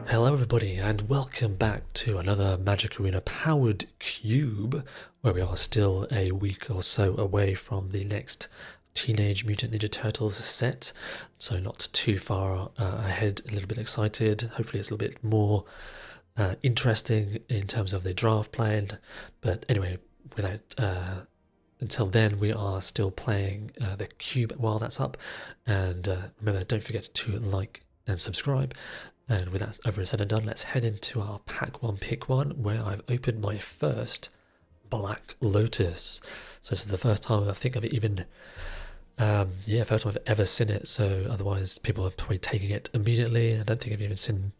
Hello everybody and welcome back to another Magic Arena powered cube, where we are still a week or so away from the next Teenage Mutant Ninja Turtles set, so not too far ahead, a little bit excited. Hopefully it's a little bit more interesting in terms of the draft plan, but anyway, without until then we are still playing the cube while that's up, and remember, don't forget to like and subscribe. And with that over said and done, let's head into our pack one pick one, where I've opened my first Black Lotus. So this is the first time I think I've even, first time I've ever seen it. So otherwise people are probably taking it immediately. I don't think I've even seen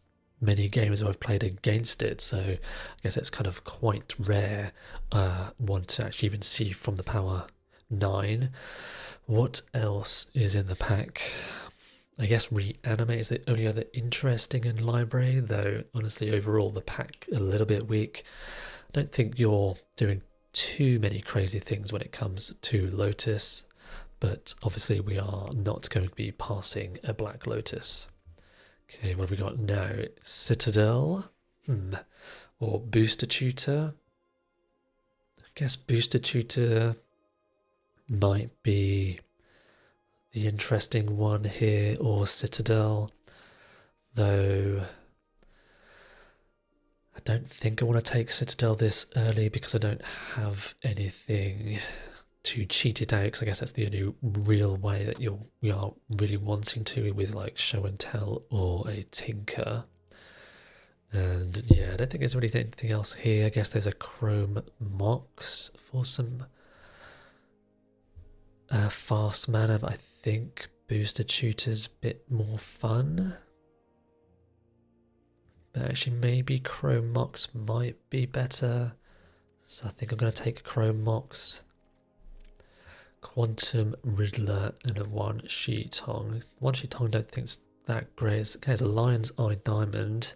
many games where I've played against it. So I guess it's kind of quite rare one to actually even see from the power 9. What else is in the pack? I guess Reanimate is the only other interesting in library, though honestly overall the pack a little bit weak. I don't think you're doing too many crazy things when it comes to Lotus, but obviously we are not going to be passing a Black Lotus. Okay, what have we got now? Citadel, or Booster Tutor. I guess Booster Tutor might be the interesting one here, or Citadel, though I don't think I want to take Citadel this early because I don't have anything to cheat it out, because I guess that's the only real way that we are really wanting to, with like Show and Tell or a Tinker. And yeah, I don't think there's really anything else here. I guess there's a Chrome Mox for some fast mana, but I think Booster Tutor's a bit more fun. But actually maybe Chrome Mox might be better. So I think I'm going to take Chrome Mox, Quantum Riddler, and a One-Sheet Tongue. One-Sheet Tongue I don't think it's that great. It's a Lion's Eye Diamond.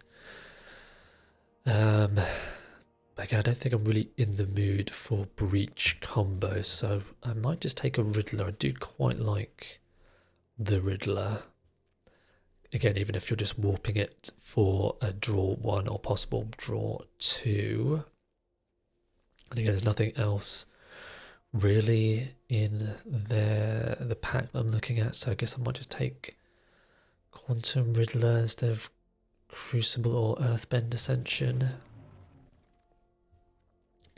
Again, I don't think I'm really in the mood for Breach combo, so I might just take a Riddler. I do quite like the Riddler. Again, even if you're just warping it for a draw 1 or possible draw 2. And again, there's nothing else really in the pack that I'm looking at, so I guess I might just take Quantum Riddler instead of Crucible or Earthbend Ascension.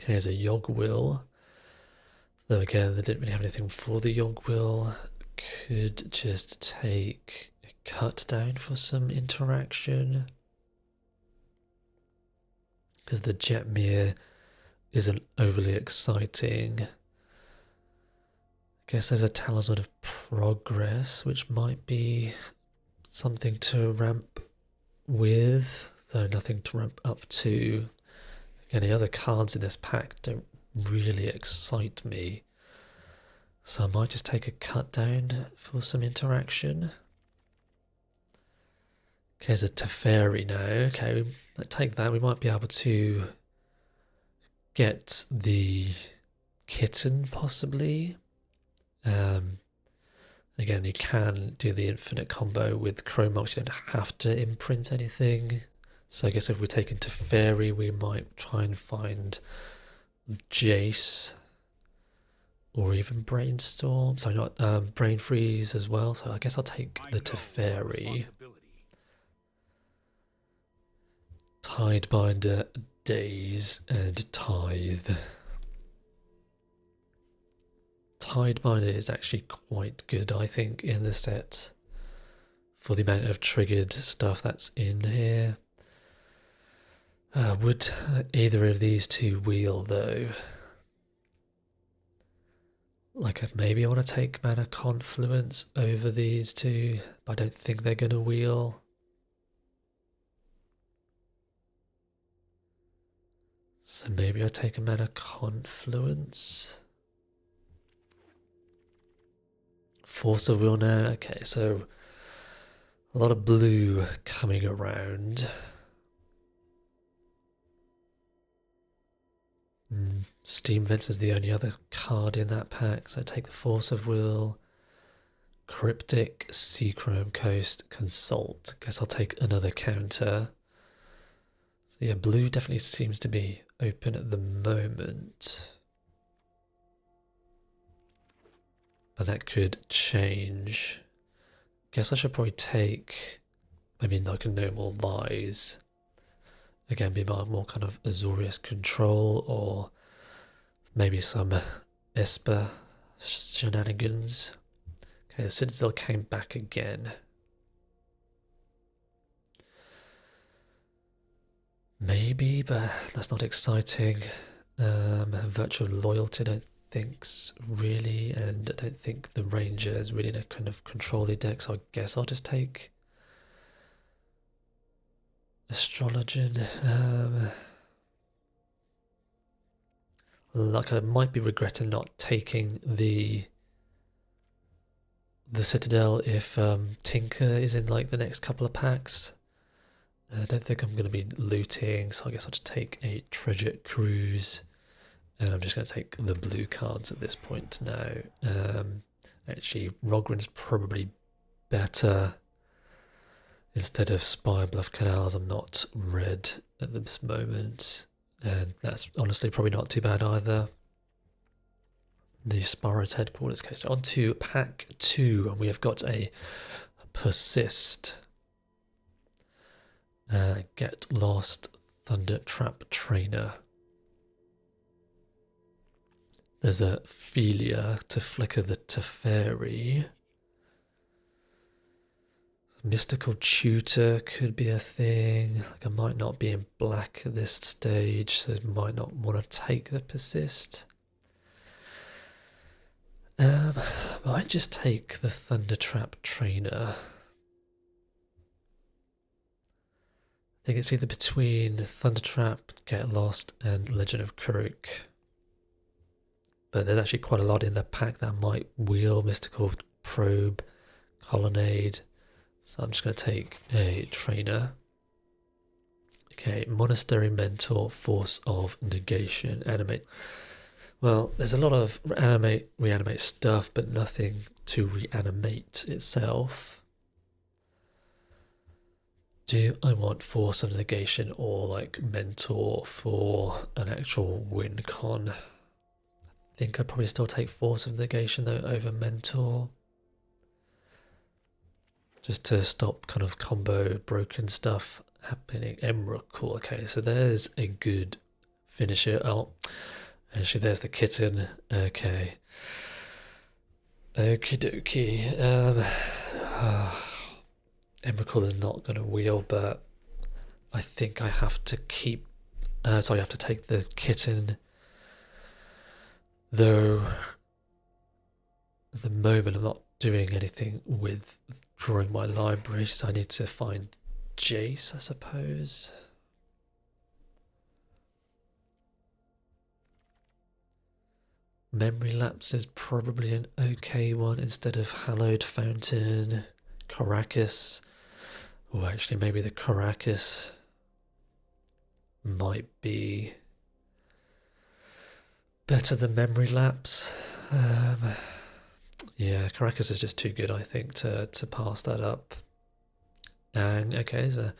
Okay, there's a Yogwill. Though again, they didn't really have anything for the Yogwill. Could just take a Cut Down for some interaction, because the Jetmir isn't overly exciting. I guess there's a Talisman of Progress, which might be something to ramp with, though nothing to ramp up to. Any other cards in this pack don't really excite me, so I might just take a Cut Down for some interaction. Okay, there's a Teferi now. Okay, let's take that. We might be able to get the Kitten possibly. Again, you can do the infinite combo with Chrome Mox. You don't have to imprint anything. So I guess if we're taking Teferi, we might try and find Jace, or even Brainstorm. Sorry, not Brain Freeze as well. So I guess I'll take the Teferi. Tidebinder, Daze, and Tithe. Tidebinder is actually quite good, I think, in the set for the amount of triggered stuff that's in here. Would either of these two wheel though? Like, maybe I want to take Mana Confluence over these two, but I don't think they're going to wheel. So maybe I'll take a Mana Confluence. Force of Will now. Okay, so a lot of blue coming around. Steam Vents is the only other card in that pack, so I take the Force of Will, Cryptic, Seachrome Coast, Consult. Guess I'll take another counter. Yeah, blue definitely seems to be open at the moment. But that could change. Guess I should probably take maybe like a No More Lies. Again, be more kind of Azorius control, or maybe some Esper shenanigans. Okay, the Citadel came back again. Maybe, but that's not exciting. Virtual Loyalty, I don't think's really, and I don't think the Ranger is really in a kind of control-y deck, so I guess I'll just take Astrologian. Like I might be regretting not taking the Citadel if Tinker is in like the next couple of packs. I don't think I'm going to be looting, so I guess I'll just take a Treasure Cruise. And I'm just going to take the blue cards at this point now. Actually, Rogren's probably better instead of Spire Bluff Canals. I'm not red at this moment. And that's honestly probably not too bad either. The Sparrow's Headquarters case. So on to pack 2, and we have got a Persist. Get Lost, Thunder Trap Trainer. There's a Philia to flicker the Teferi. Mystical Tutor could be a thing. Like I might not be in black at this stage, so I might not want to take the Persist. I might just take the Thunder Trap Trainer. I think it's either between Thunder Trap, Get Lost, and Legend of Kuruk. But there's actually quite a lot in the pack that might wheel Mystical Probe, Colonnade. So I'm just going to take a Trainer. Okay, Monastery Mentor, Force of Negation, Animate. Well, there's a lot of reanimate stuff, but nothing to reanimate itself. Do I want Force of Negation or like Mentor for an actual win con? I think I'd probably still take Force of Negation though over Mentor. Just to stop kind of combo broken stuff happening. Emerald, cool. Okay, so there's a good finisher. Oh, actually there's the kitten. Okay. Okie dokie. Emrakul is not going to wheel, but I think I have to keep... sorry, I have to take the kitten. Though, at the moment I'm not doing anything with drawing my library, so I need to find Jace, I suppose. Memory Lapse is probably an okay one instead of Hallowed Fountain. Caracas. Oh, actually, maybe the Caracas might be better than Memory Lapse. Yeah, Caracas is just too good, I think, to pass that up. And okay, so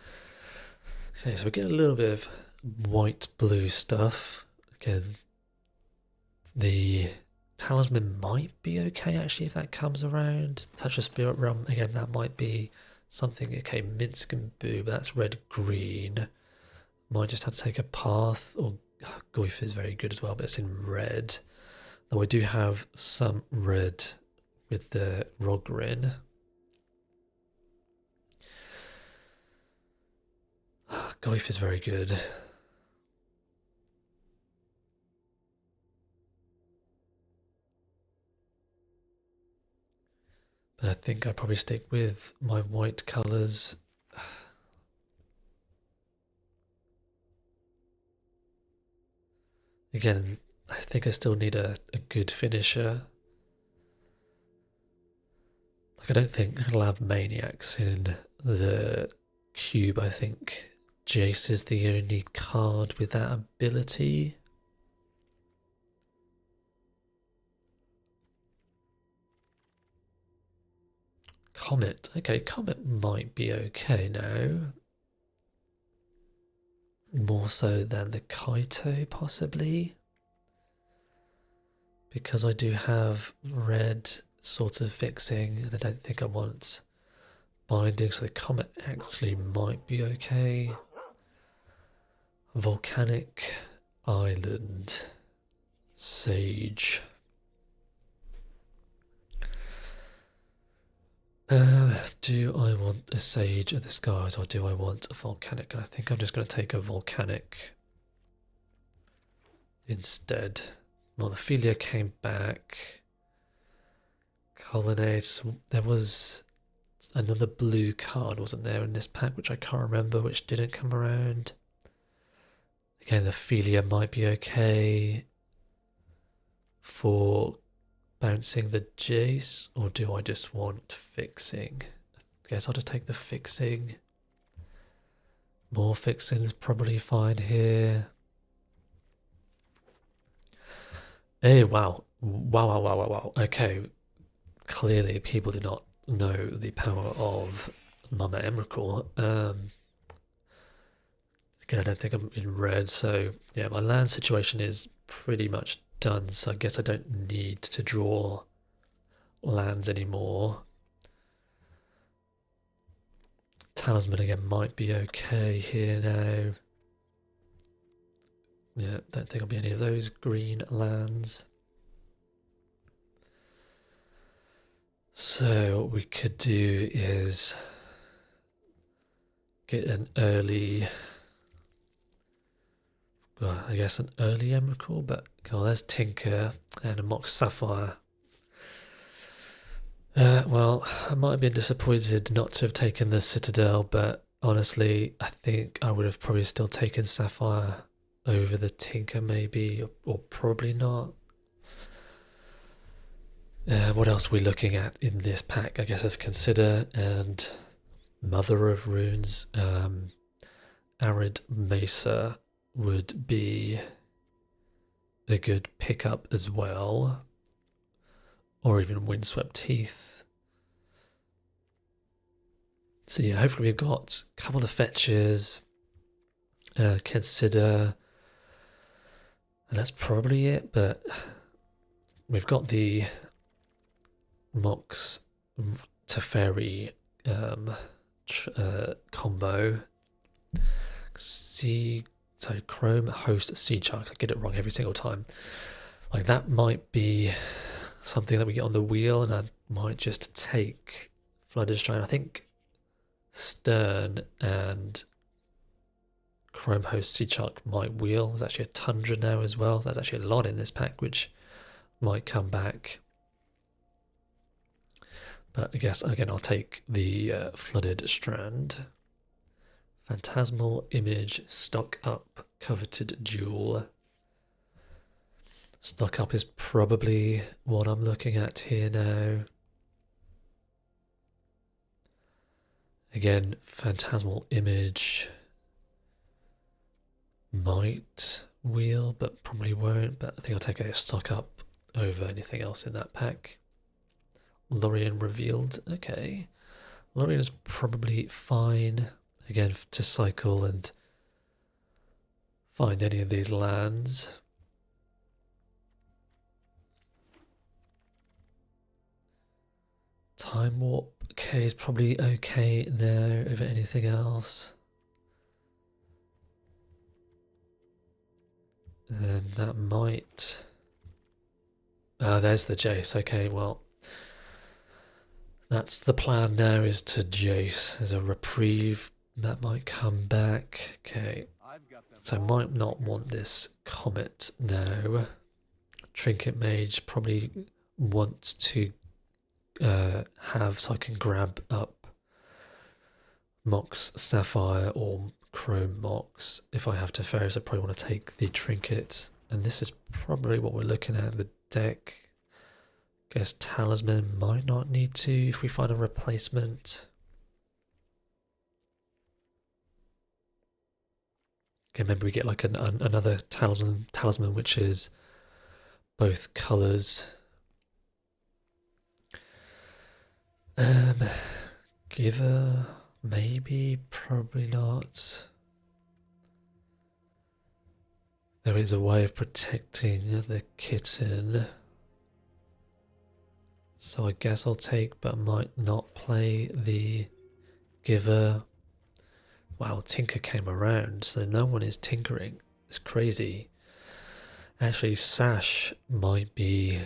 we're getting a little bit of white-blue stuff. Again, the Talisman might be okay, actually, if that comes around. Touch of Spirit Realm, again, that might be something. Okay, Minsk and Boo, but that's red-green. Might just have to take a Path, or Goyf is very good as well, but it's in red. Though I do have some red with the Rogrin. Goyf is very good. But I think I'd probably stick with my white colours. Again, I think I still need a good finisher. Like, I don't think Lab Maniac's in the cube. I think Jace is the only card with that ability. Comet. Okay, Comet might be okay now. more so than the Kaito, possibly. Because I do have red sort of fixing, and I don't think I want binding, so the comet actually might be okay. Volcanic Island. Sage. Do I want a Sage of the Skies or do I want a volcanic? And I think I'm just going to take a volcanic instead. Monophilia came back. Colonnades. There was another blue card, wasn't there, in this pack, which I can't remember, which didn't come around. Again, the Philia might be okay for bouncing the Jace, or do I just want fixing? I guess I'll just take the fixing. More fixing is probably fine here. Hey, wow. Wow. Okay, clearly people do not know the power of Mama Emrakul. Again, I don't think I'm in red, so yeah, my land situation is pretty much done, so I guess I don't need to draw lands anymore. Talisman again might be okay here now. Yeah, don't think I'll be any of those green lands. So what we could do is get an early, well, I guess an early Emrakul, but there's Tinker and a Mox Sapphire. Well, I might have been disappointed not to have taken the Citadel, but honestly, I think I would have probably still taken Sapphire over the Tinker, maybe, or probably not. What else are we looking at in this pack? I guess as Consider and Mother of Runes. Arid Mesa would be a good pickup as well. Or even Windswept Teeth. So yeah, hopefully we've got a couple of fetches. Consider. And that's probably it, but we've got the Mox Teferi combo. Chrome Host Sea Shark. I get it wrong every single time. Like that might be something that we get on the wheel, and I might just take Flooded Strand. I think Stern and Chrome Host Sea Shark might wheel. There's actually a Tundra now as well. There's actually a lot in this pack which might come back. But I guess, again, I'll take the Flooded Strand. Phantasmal Image, Stock Up, Coveted Jewel. Stock Up is probably what I'm looking at here now. Again, Phantasmal Image might wheel, but probably won't. But I think I'll take a Stock Up over anything else in that pack. Lorien Revealed, okay. Lorien is probably fine, again, to cycle and find any of these lands. Time Warp, okay, is probably okay now over anything else. And that might... there's the Jace, okay, well... That's the plan now, is to Jace as a reprieve. That might come back. Okay. So I might not want this Comet now. Trinket Mage probably wants to have so I can grab up Mox Sapphire or Chrome Mox. If I have to Ferris, I probably want to take the Trinket. And this is probably what we're looking at in the deck. Guess Talisman might not need to if we find a replacement. Okay, maybe we get like another talisman which is both colours. Giver, maybe, probably not. There is a way of protecting the kitten. So I guess I'll take, but I might not play the giver. Wow, Tinker came around, so no one is tinkering. It's crazy. Actually, Sash might be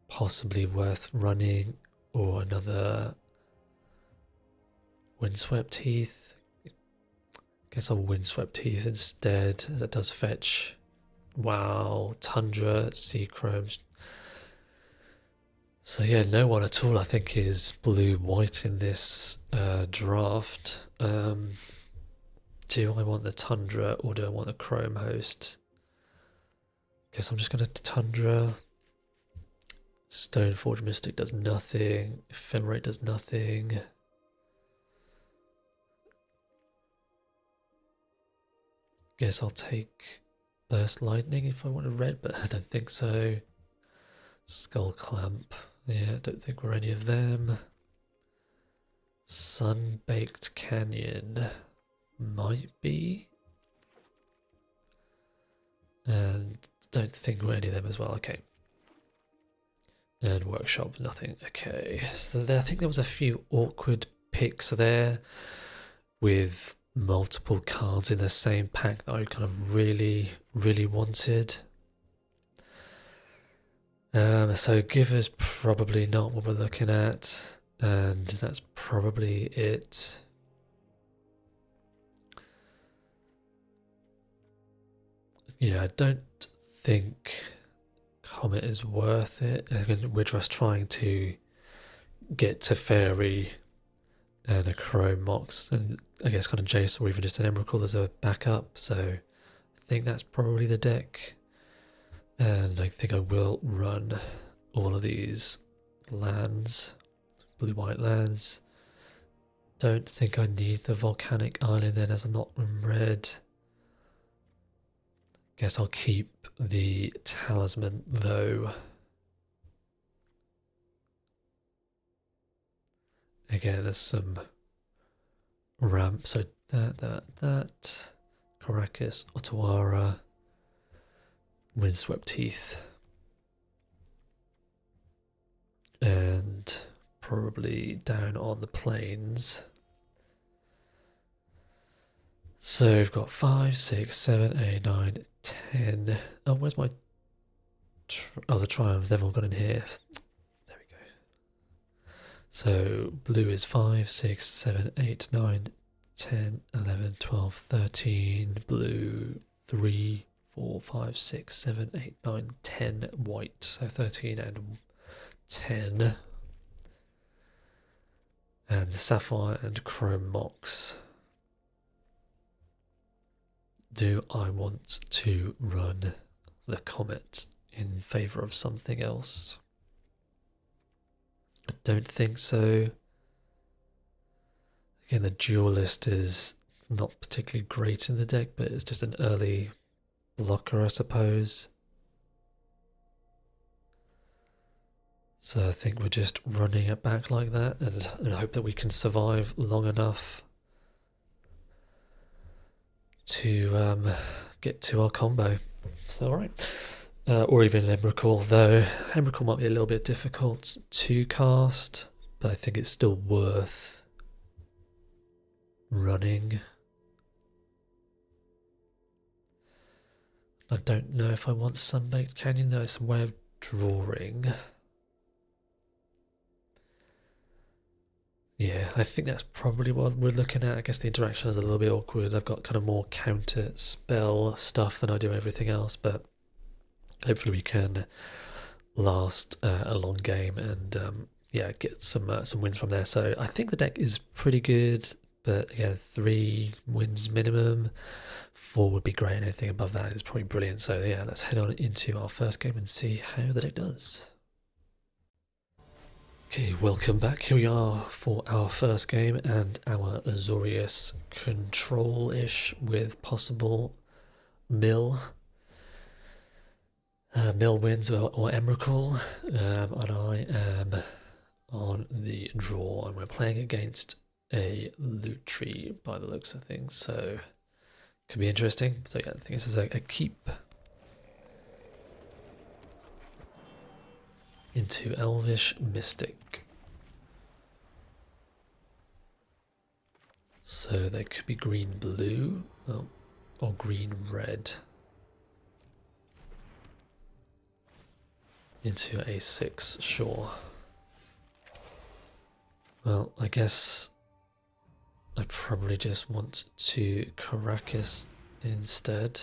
possibly worth running, or another Windswept Heath. Guess I'll Windswept Heath instead. That does fetch. Wow, Tundra, Seachrome. So yeah, no one at all I think is blue-white in this draft. Do I want the Tundra or do I want the Chrome Host? Guess I'm just going to Tundra. Stoneforge Mystic does nothing. Ephemerate does nothing. Guess I'll take Burst Lightning if I want a red, but I don't think so. Skull Clamp. Yeah, I don't think we're any of them. Sun-Baked Canyon. Might be. And don't think we're any of them as well. Okay. And Workshop, nothing. Okay. So I think there was a few awkward picks there with multiple cards in the same pack that I kind of really wanted. So Giver's probably not what we're looking at, and that's probably it. Yeah, I don't think Comet is worth it. We're just trying to get to Fairy and a Chrome Mox, and I guess kind of Jace or even just an Emrakul as a backup, so I think that's probably the deck. And I think I will run all of these lands, blue-white lands. Don't think I need the Volcanic Island then, as I'm not in red. Guess I'll keep the Talisman though. Again, there's some ramp, so that. Caracas, Otawara. Windswept Heath, and probably down on the plains. So we've got 5, 6, 7, 8, 9, 10. Oh, where's my the triumphs? They've all got in here. There we go. So blue is 5, 6, 7, 8, 9, 10, 11, 12, 13. Blue 3, 4, 5, 6, 7, 8, 9, 10 white, so 13 and 10. And Sapphire and Chrome Mox. Do I want to run the Comet in favour of something else? I don't think so. Again, the Duelist is not particularly great in the deck, but it's just an early blocker, I suppose. So I think we're just running it back like that and hope that we can survive long enough to get to our combo. So alright. Or even an Emrakul, though Emrakul might be a little bit difficult to cast, but I think it's still worth running. I don't know if I want Sunbaked Canyon, though. It's a way of drawing. Yeah, I think that's probably what we're looking at. I guess the interaction is a little bit awkward. I've got kind of more counter spell stuff than I do everything else, but hopefully we can last a long game and yeah, get some wins from there. So I think the deck is pretty good, but again, 3 wins minimum. 4 would be great, and anything above that is probably brilliant. So yeah, let's head on into our first game and see how the deck does. Okay, welcome back. Here we are for our first game and our Azorius control-ish with possible mill. Mill wins or Emrakul, and I am on the draw, and we're playing against a loot tree by the looks of things, so Could be interesting. So yeah, I think this is a keep into Elvish Mystic. So they could be green-blue, or green-red. Into A6, sure. Well, I guess I probably just want to Caracas instead.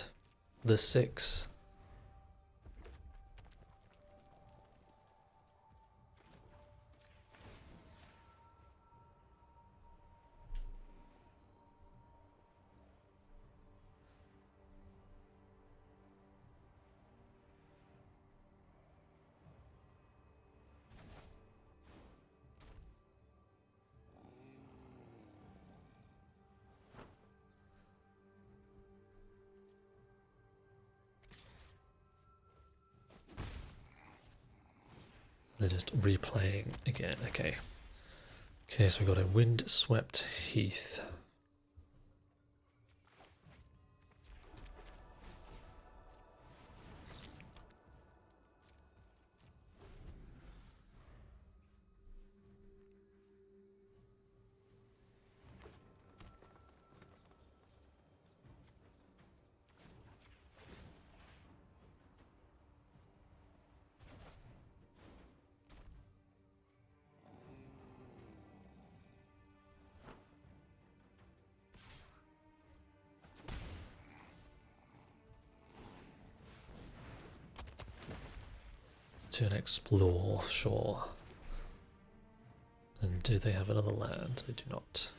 The 6. They're just replaying again, okay. Okay, so we've got a windswept heath. To an explore, sure. And do they have another land? They do not.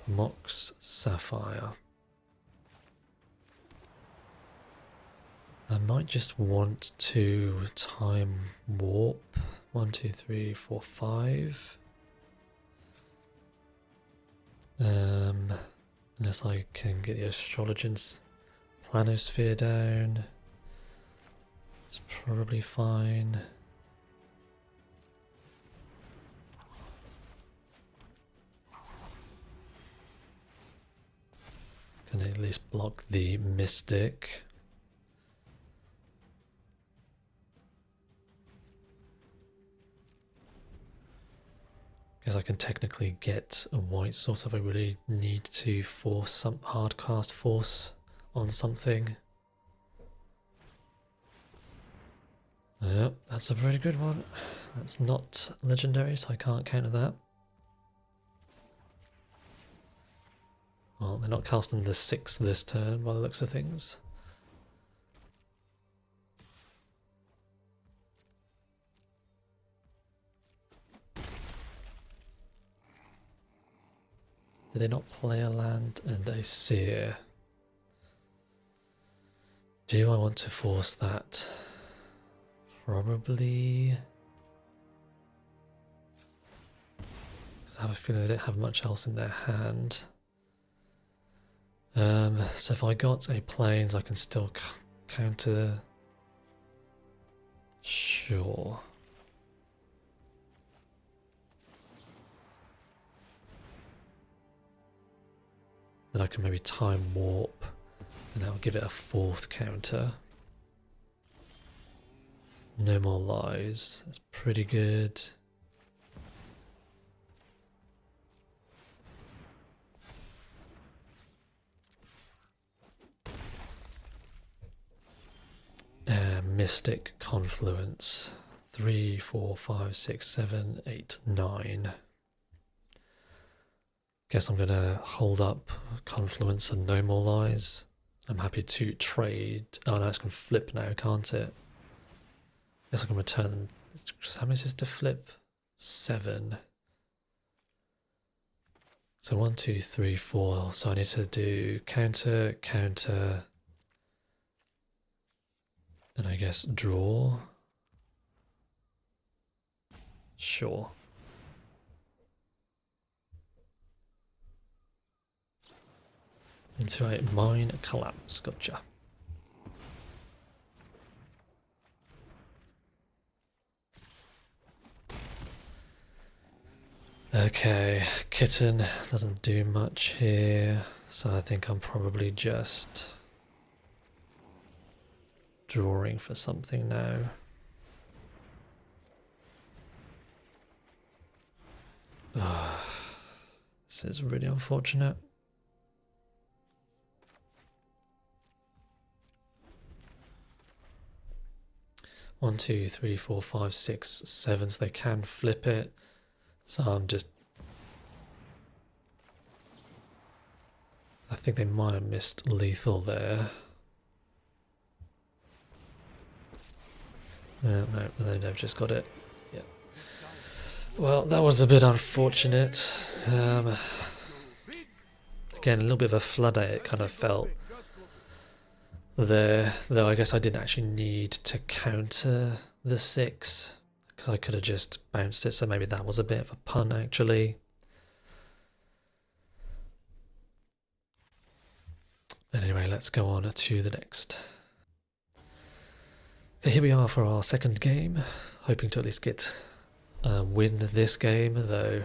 Mox Sapphire. I might just want to time warp. 1, 2, 3, 4, 5. Unless I can get the astrologian's planosphere down. It's probably fine. Can at least block the mystic. Guess I can technically get a white source if I really need to force some hard cast force on something. Yep, that's a very good one. That's not legendary, so I can't counter that. Well, they're not casting the 6 this turn by the looks of things. Did they not play a land and a seer? Do I want to force that? Probably. Because I have a feeling they don't have much else in their hand. So if I got a plains, I can still counter. Sure. Then I can maybe time warp, and that'll give it a 4th counter. No more lies. That's pretty good. Mystic Confluence. 3, 4, 5, 6, 7, 8, 9. Guess I'm gonna hold up Confluence and no more lies. I'm happy to trade. Oh no, it's gonna flip now, can't it? Guess I can return. How many is this to flip? 7. So 1, 2, 3, 4. So I need to do counter, counter, and I guess draw. Sure. Into a mine collapse. Gotcha. Okay, kitten doesn't do much here, so I think I'm probably just drawing for something now. This is really unfortunate. One, two, three, four, five, six, seven, so they can flip it. So I'm just... I think they might have missed lethal there. No, they've just got it. Yeah. Well, that was a bit unfortunate. Again, a little bit of a flood it kind of felt there, though I guess I didn't actually need to counter the 6 because I could have just bounced it, so maybe that was a bit of a pun actually. Anyway, let's go on to the next. Okay, here we are for our second game, hoping to at least get win this game, though.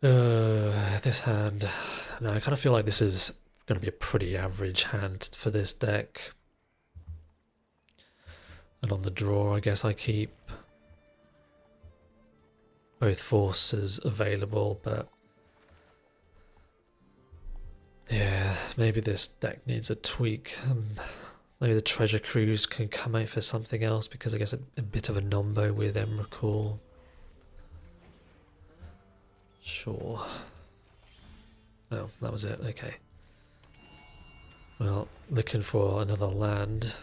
This hand, no, I kind of feel like this is going to be a pretty average hand for this deck. And on the draw, I guess I keep both forces available, but yeah, maybe this deck needs a tweak. Maybe the Treasure Cruise can come out for something else, because I guess a bit of a nombo with Emrakul. Sure. Oh, that was it, okay. Well, looking for another land.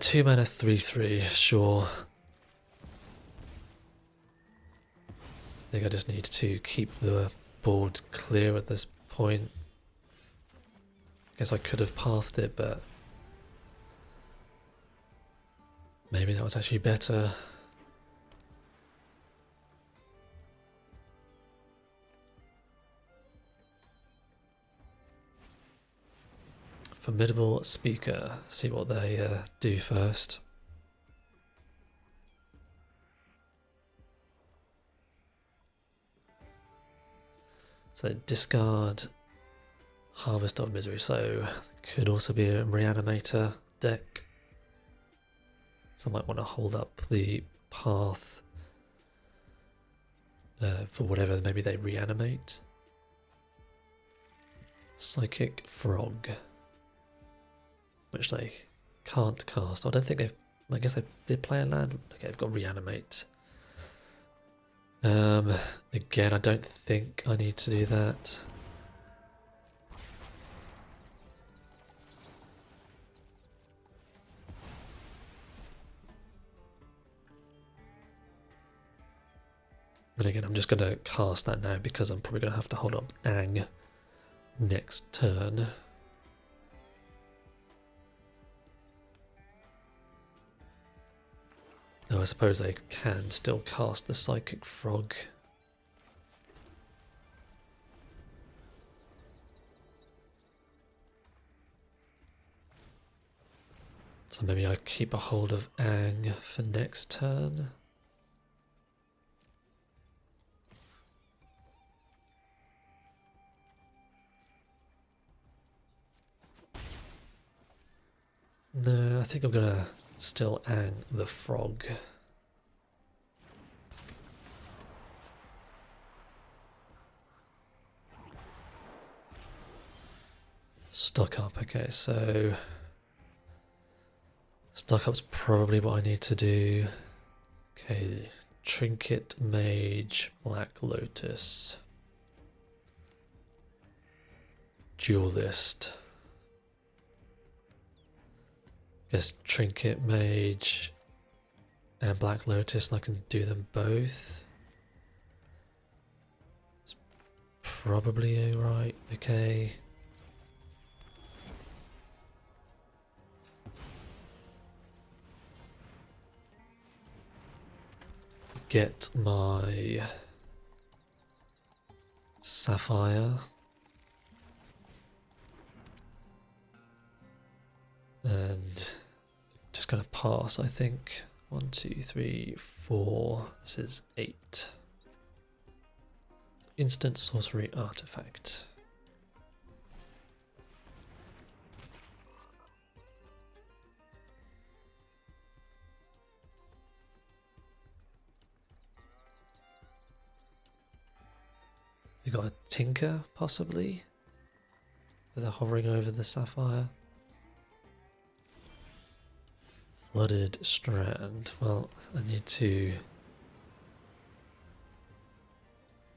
Two mana, 3/3, sure. I think I just need to keep the board clear at this point. Guess I could have pathed it, but maybe that was actually better. Formidable Speaker. See what they do first. So discard Harvest of Misery. So could also be a Reanimator deck. So I might want to hold up the path for whatever maybe they reanimate. Psychic Frog, which they can't cast. I don't think they've... I guess they did play a land. Okay, they've got Reanimate. Again, I don't think I need to do that. But again, I'm just going to cast that now because I'm probably going to have to hold up Ang next turn. Though I suppose they can still cast the Psychic Frog. So maybe I keep a hold of Ang for next turn. No, I think I'm gonna still Ang the Frog. Stock up, okay, so stock up's probably what I need to do. Okay, Trinket Mage, Black Lotus, Duelist. Guess Trinket Mage and Black Lotus, and I can do them both. It's probably alright, okay. Get my Sapphire. And going to pass, I think. 1, 2, 3, 4. This is 8. Instant sorcery artifact. You got a tinker, possibly? With a hovering over the sapphire. Flooded strand. Well, I need to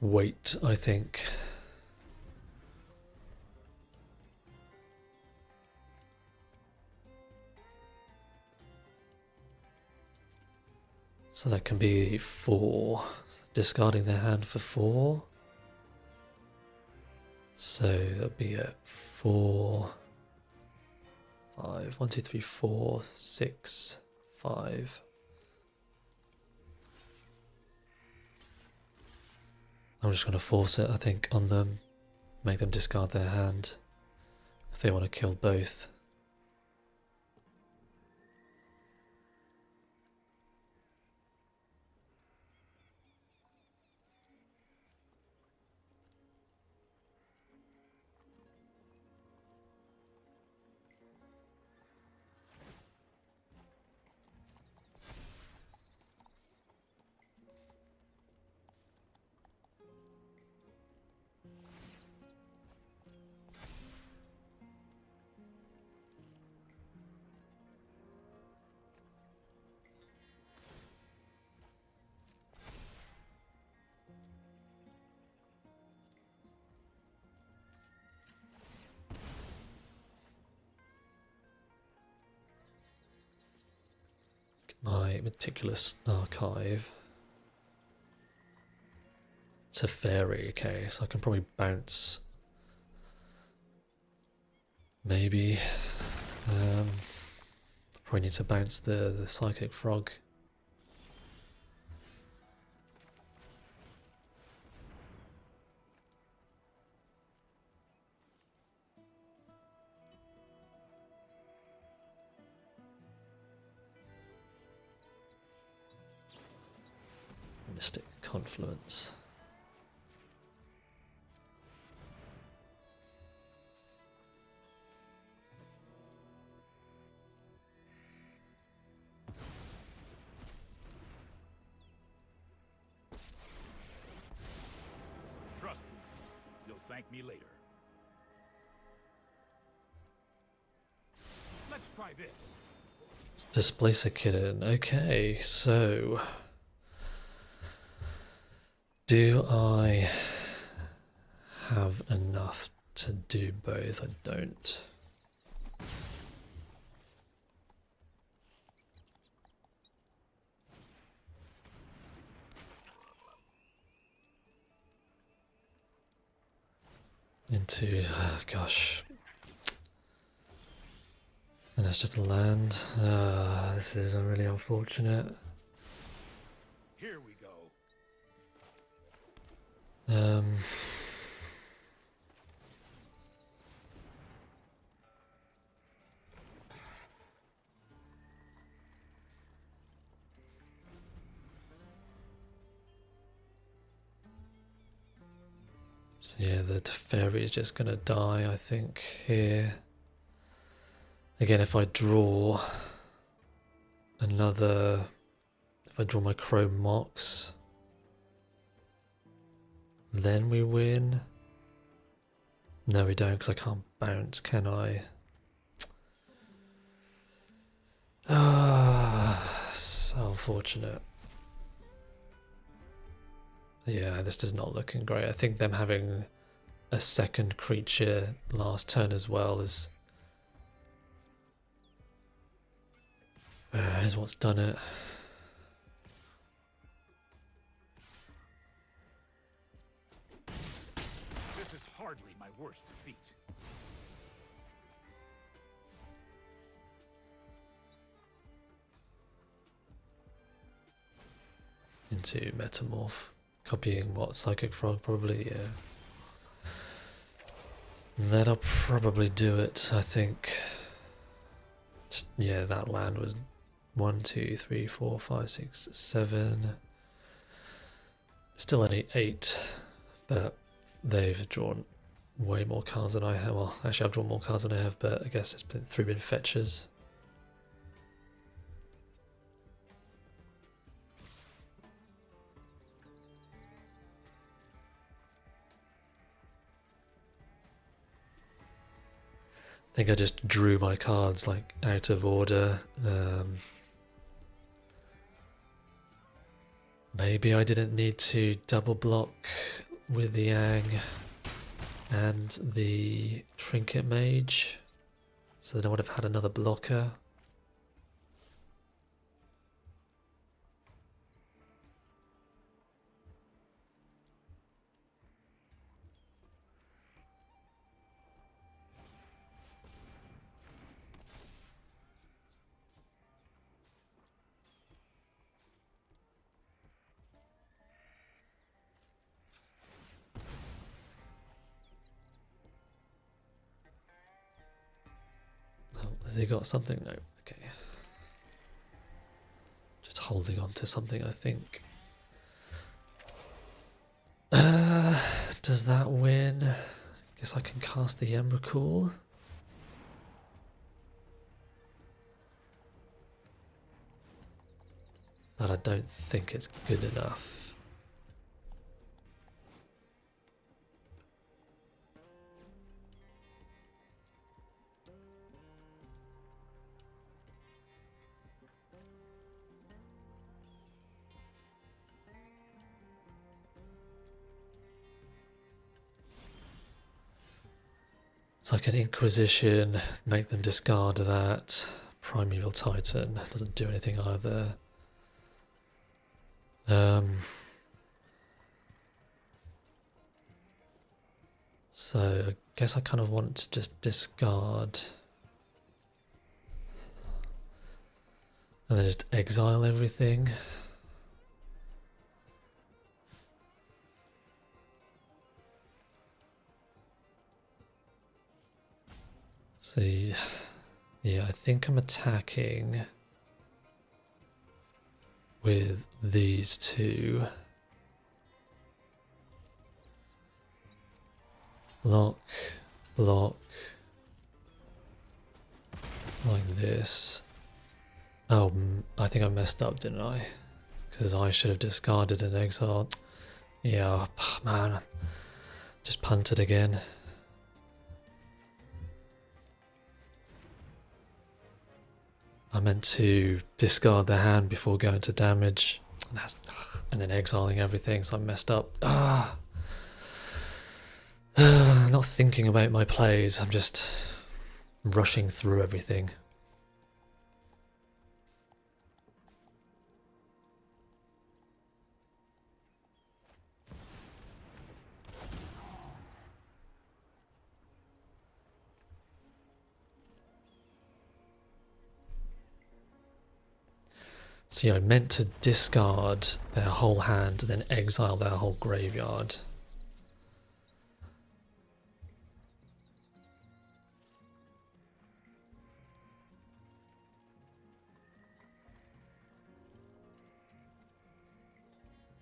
wait, I think. So that can be 4. Discarding their hand for 4. So that'll be a 4, 5, 1, 2, 3, 4, 6, 5. I'm just going to force it, I think, on them. Make them discard their hand if they want to kill both. My meticulous archive. It's a fairy, okay, so I can probably bounce. Maybe. Probably need to bounce the psychic frog. Mystic Confluence. Trust me, you'll thank me later. Let's try this. Displace a kitten. Okay, so do I have enough to do both? I don't. Into, gosh. And it's just a land. This is really unfortunate. Here we go. So yeah, the fairy is just gonna die, I think, here. Again, if I draw another, if I draw my Chrome Mox, then we win. No, we don't, because I can't bounce, can I? Ah, so unfortunate. Yeah, this is not looking great. I think them having a second creature last turn as well is what's done it. This is hardly my worst defeat. Into Metamorph. Copying what? Psychic Frog, probably, yeah. That'll probably do it, I think. Just, yeah, that land was 1, 2, 3, 4, 5, 6, 7. Still only 8, but they've drawn way more cards than I have. Well, actually, I've drawn more cards than I have, but I guess it's been 3 been fetches. I think I just drew my cards like out of order. Maybe I didn't need to double block with the Yang and the Trinket Mage, so then I would have had another blocker. Has he got something? No. Okay. Just holding on to something, I think. Does that win? Guess I can cast the Emrakul. But I don't think it's good enough. It's like an Inquisition, make them discard that. Primeval Titan doesn't do anything either. So I guess I kind of want to just discard and then just exile everything. So yeah, I think I'm attacking with these two. Block, block, like this. Oh, I think I messed up, didn't I? Because I should have discarded an exile. Yeah, man, just punted again. I meant to discard the hand before going to damage, and then exiling everything, so I messed up. Not thinking about my plays, I'm just rushing through everything. So yeah, I meant to discard their whole hand and then exile their whole graveyard.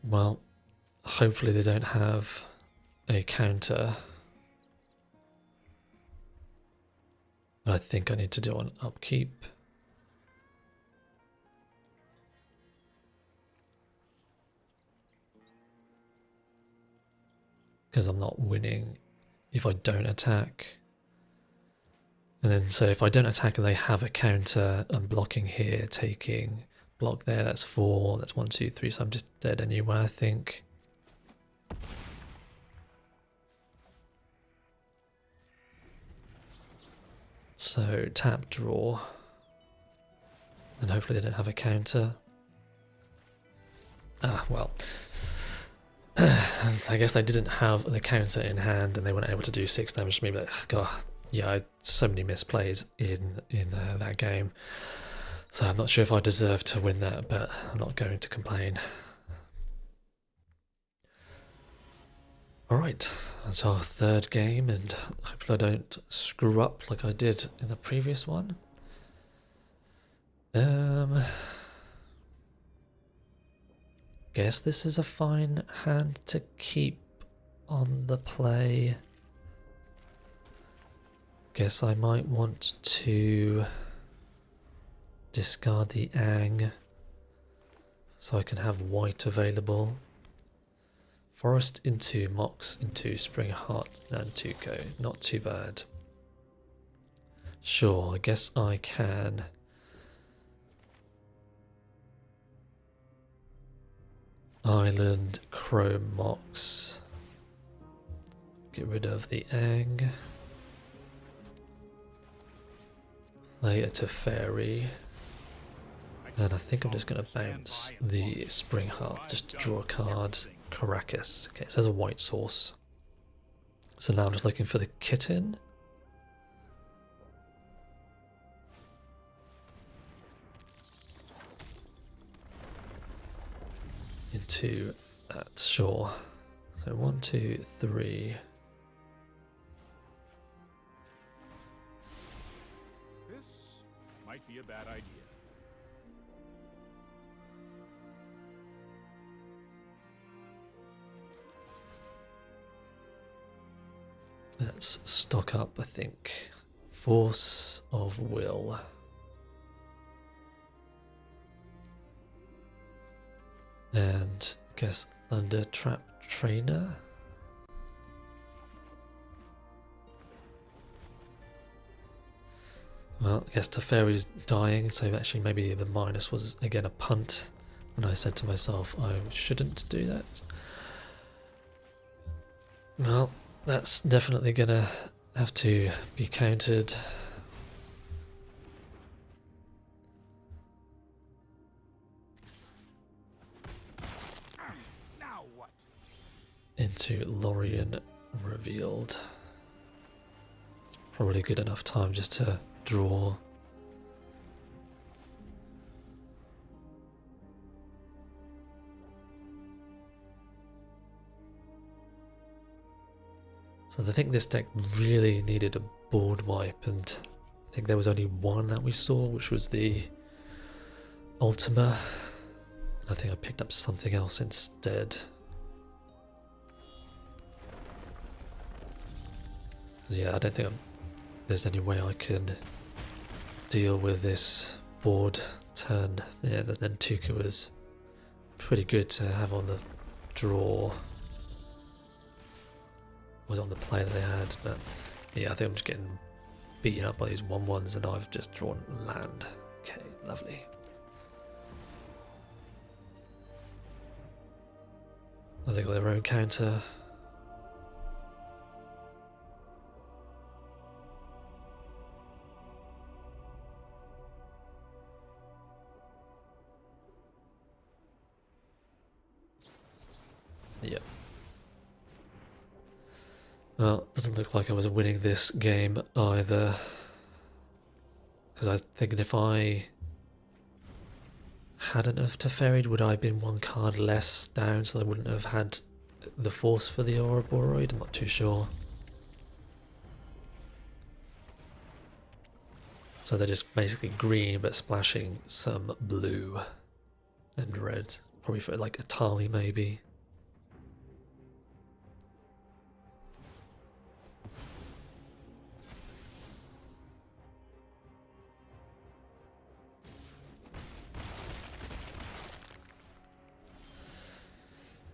Well, hopefully they don't have a counter. But I think I need to do an upkeep. Because I'm not winning if I don't attack. And then, so if I don't attack and they have a counter, I'm blocking here, taking, block there, that's 4, that's 1, 2, 3, so I'm just dead anyway, I think. So, tap, draw. And hopefully they don't have a counter. Ah, well. I guess they didn't have the counter in hand and they weren't able to do 6 damage to me, but God, yeah, I had so many misplays in that game. So I'm not sure if I deserve to win that, but I'm not going to complain. Alright, that's our third game, and hopefully I don't screw up like I did in the previous one. guess this is a fine hand to keep on the play. Guess I might want to discard the Ang so I can have white available. Forest into Mox into Spring Heart and Tuco. Not too bad. Sure, I guess I can. Island, Chrome Mox. Get rid of the Ang. Play a Teferi. And I think I'm just going to bounce the Spring Heart just to draw a card. Caracas. Okay, so there's a white source. So now I'm just looking for the kitten. Into that, sure. So 1, 2, 3. This might be a bad idea. Let's stock up, I think. Force of Will. And I guess Thunder Trap Trainer. Well, I guess Teferi's dying, so actually maybe the minus was again a punt. And I said to myself, I shouldn't do that. Well, that's definitely gonna have to be countered. Now what? Into Lorien revealed. It's probably good enough time just to draw. So I think this deck really needed a board wipe, and I think there was only one that we saw, which was the Ultima. I think I picked up something else instead. Yeah, I don't think there's any way I can deal with this board turn. Yeah, then Tuka was pretty good to have on the draw. Was on the play that they had, but yeah, I think I'm just getting beaten up by these 1/1s and I've just drawn land. Okay, lovely. They got their own counter. Yep. Well, it doesn't look like I was winning this game either. Because I was thinking if I hadn't have Teferi'd, would I have been one card less down so I wouldn't have had the force for the Ouroboros? I'm not too sure. So they're just basically green but splashing some blue and red. Probably for like a Tali maybe.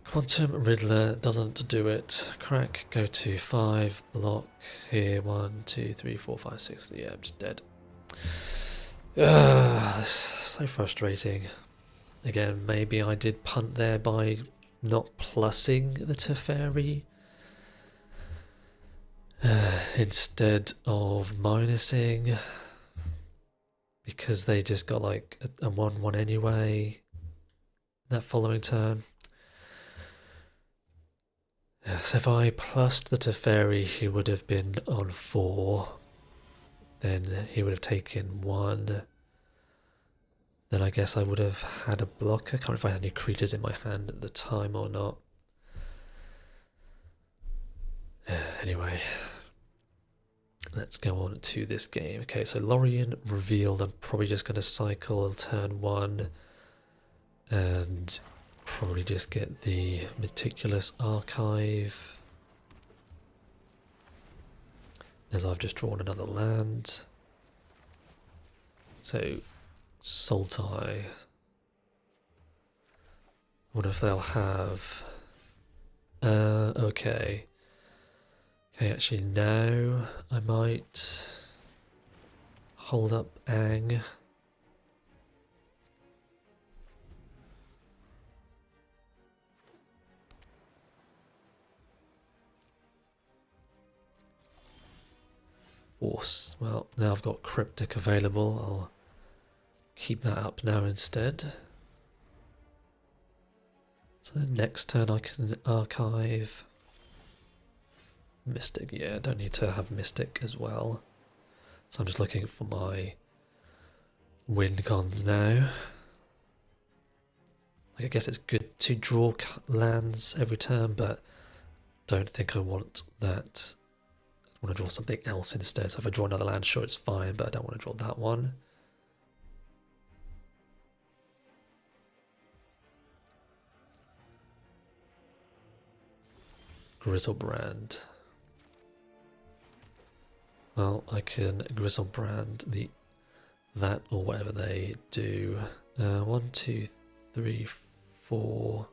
Quantum Riddler doesn't do it. Crack, go to 5, block here, 1, 2, 3, 4, 5, 6. Yeah, I'm just dead. So frustrating. Again, maybe I did punt there by not plussing the Teferi instead of minusing, because they just got like a 1/1 anyway that following turn. So if I plussed the Teferi, he would have been on 4. Then he would have taken 1. Then I guess I would have had a blocker. I can't remember if I had any creatures in my hand at the time or not. Anyway, let's go on to this game. Okay, so Lorien revealed. I'm probably just going to cycle turn 1 and probably just get the meticulous archive, as I've just drawn another land. So Saltai, I wonder if they'll have okay, actually now I might hold up Ang. Force. Well, now I've got Cryptic available, I'll keep that up now instead. So then next turn I can archive Mystic. Yeah, I don't need to have Mystic as well. So I'm just looking for my win cons now. I guess it's good to draw lands every turn, but don't think I want that. I want to draw something else instead. So if I draw another land, sure, it's fine, but I don't want to draw that one. Grizzlebrand. Well, I can Grizzlebrand that or whatever they do. 1, 2, 3, 4.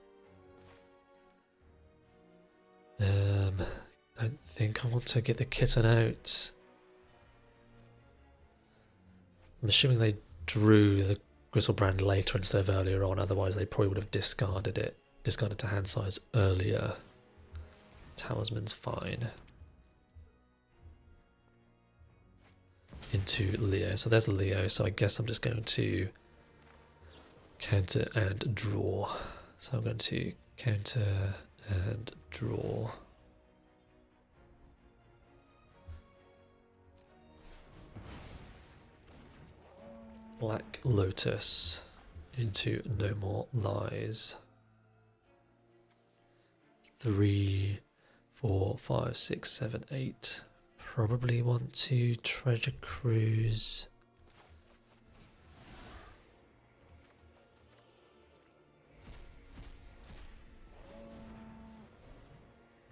I think I want to get the kitten out. I'm assuming they drew the Grizzlebrand later instead of earlier on, otherwise they probably would have discarded to hand size earlier. Talisman's fine. Into Leo. So there's Leo, so I guess I'm just going to counter and draw. So I'm going to counter and draw. Black Lotus into No More Lies. 3, 4, 5, 6, 7, 8. Probably want to Treasure Cruise.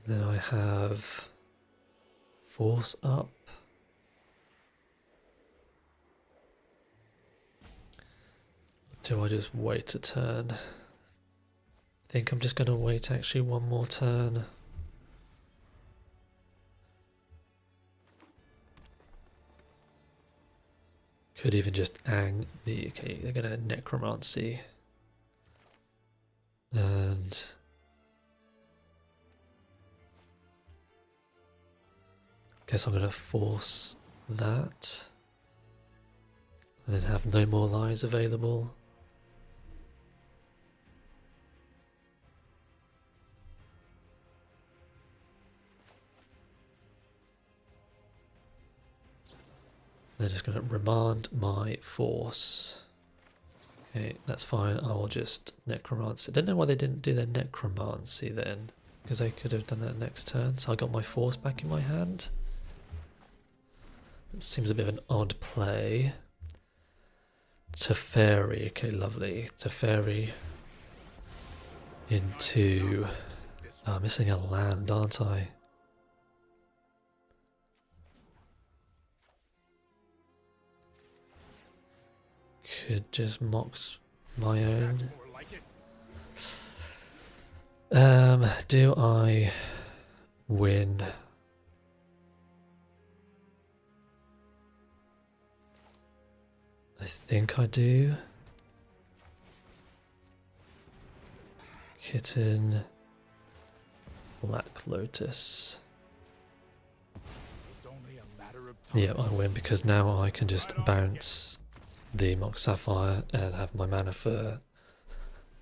Then I have Force up. Do I just wait a turn? I think I'm just going to wait actually one more turn. Could even just Ang the... Okay, they're going to Necromancy. And... guess I'm going to force that. And then have No More Lies available. They're just going to remand my force. Okay, that's fine. I will just necromancy. I don't know why they didn't do their necromancy then, because they could have done that next turn. So I got my force back in my hand. It seems a bit of an odd play. Teferi, okay, lovely. Teferi into... Oh, I'm missing a land, aren't I? Could just mox my own. Do I win? I think I do. Kitten. Black Lotus. Yeah, I win because now I can just bounce the Mox Sapphire and have my mana for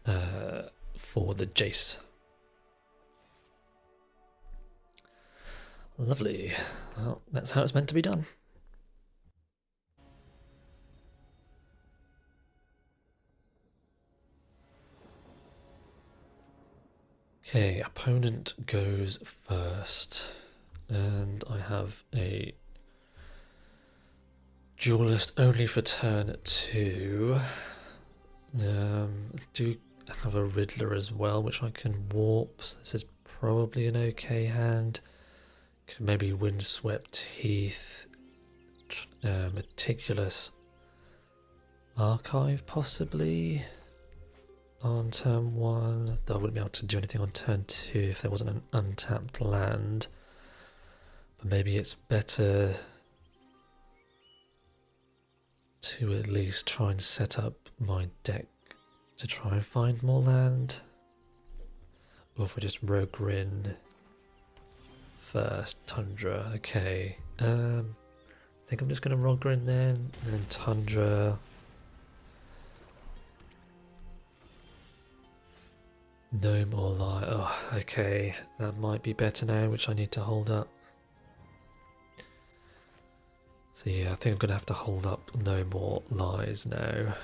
the Jace. Lovely. Well, that's how it's meant to be done. Okay, opponent goes first, and I have a duelist only for turn 2. have a Riddler as well, which I can warp. So this is probably an okay hand. Could maybe Windswept Heath, Meticulous Archive possibly on turn 1. Though I wouldn't be able to do anything on turn 2 if there wasn't an untapped land. But maybe it's better to at least try and set up my deck to try and find more land. Or if we just Rogue Rin first, Tundra, okay. I think I'm just going to Rogue Rin then, and then Tundra. No more light. Oh, okay. That might be better now, which I need to hold up. So yeah, I think I'm going to have to hold up No More Lies now.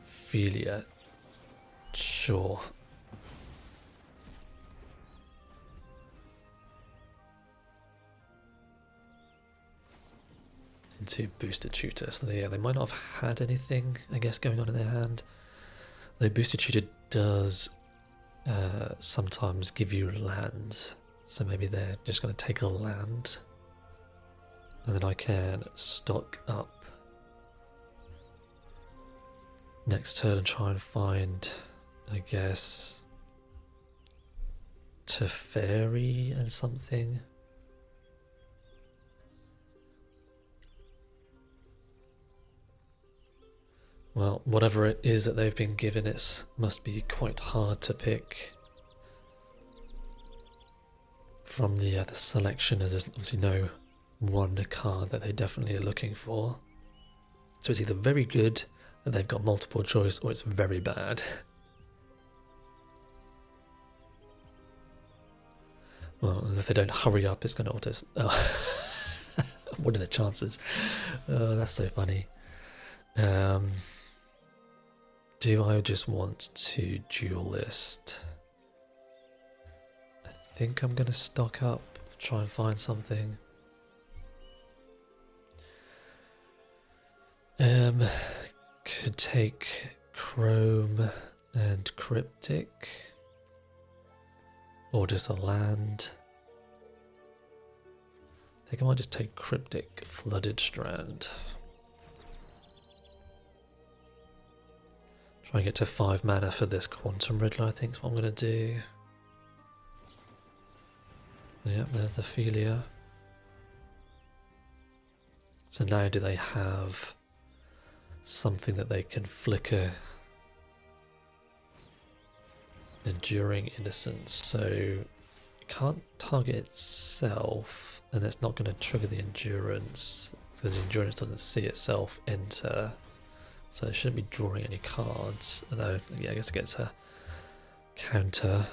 Ophelia. Sure. Into Booster Tutor. So yeah, they might not have had anything, I guess, going on in their hand. Though Booster Tutor does sometimes give you lands, so maybe they're just going to take a land and then I can stock up next turn and try and find, I guess, Teferi and something. Well, whatever it is that they've been given, it must be quite hard to pick from the selection, as there's obviously no one card that they definitely are looking for. So it's either very good that they've got multiple choice, or it's very bad. Well, and if they don't hurry up, it's going to auto. Oh. What are the chances? Oh, that's so funny. Do I just want to duelist? I think I'm going to stock up, try and find something. Could take Chrome and Cryptic, or just a land. I think I might just take Cryptic, Flooded Strand. Try and get to 5 mana for this Quantum Riddler, I think is what I'm going to do. Yep, there's the Ophelia. So now do they have something that they can flicker? Enduring Innocence. So it can't target itself, and it's not going to trigger the Endurance, because the Endurance doesn't see itself enter. So it shouldn't be drawing any cards, although yeah, I guess it gets a counter.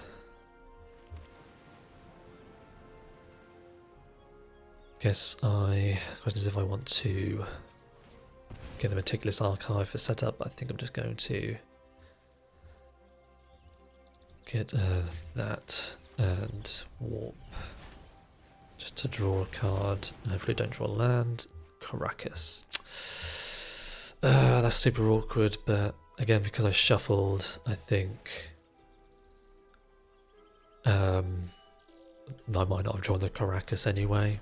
Question is if I want to get the Meticulous Archive for setup. I think I'm just going to get that and warp just to draw a card, and hopefully don't draw land. Caracas. That's super awkward, but again, because I shuffled, I think I might not have drawn the Caracas anyway.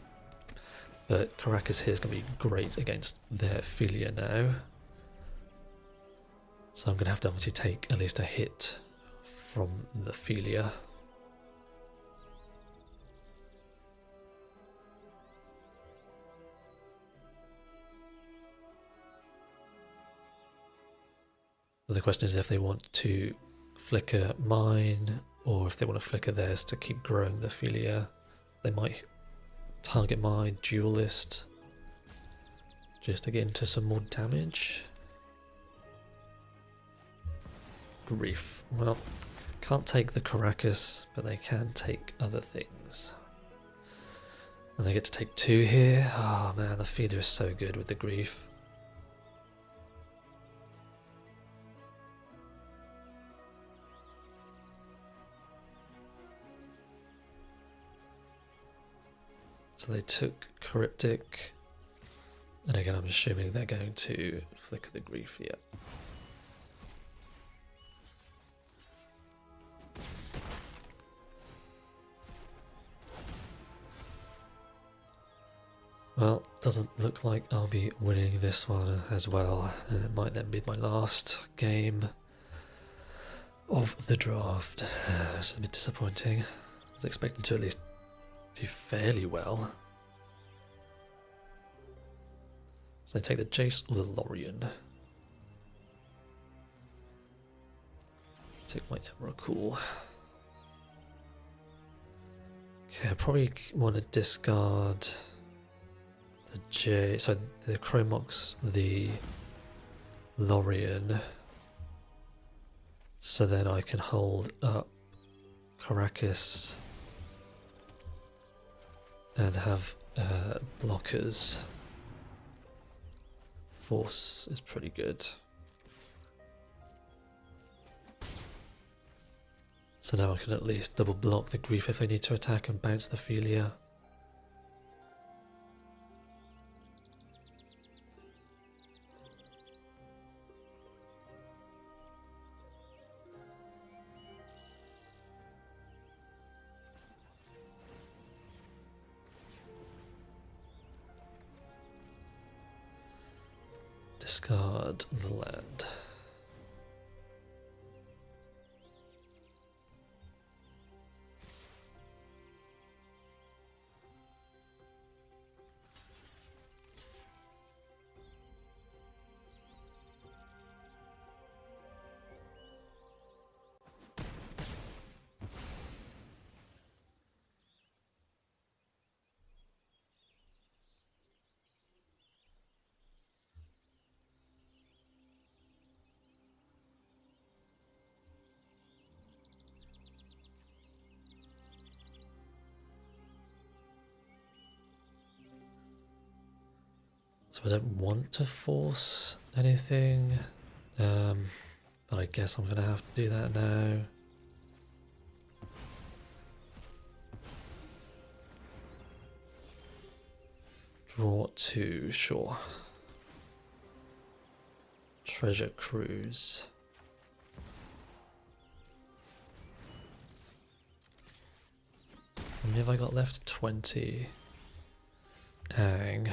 But Caracas here is going to be great against their Ophelia now. So I'm going to have to obviously take at least a hit from the Ophelia. The question is if they want to flicker mine, or if they want to flicker theirs to keep growing the Ophelia. They might target my duelist just to get into some more damage. Grief. Well, can't take the Caracas, but they can take other things. And they get to take 2 here. Oh man, the feeder is so good with the Grief. So they took Cryptic, And again, I'm assuming they're going to flicker the grief, yeah. Well, doesn't look like I'll be winning this one as well, and it might then be my last game of the draft. Which is a bit disappointing. I was expecting to at least do fairly well. So they take the Jace or the Lorien. Take my Emrakul. Okay, I probably want to discard the so the Chromox, the Lorien, so then I can hold up Caracas and have blockers. Force is pretty good. So now I can at least double block the grief if I need to attack and bounce the Philia. Discard the land. So I don't want to force anything, but I guess I'm going to have to do that now. Draw 2, sure. Treasure Cruise. How many have I got left? 20. Hang.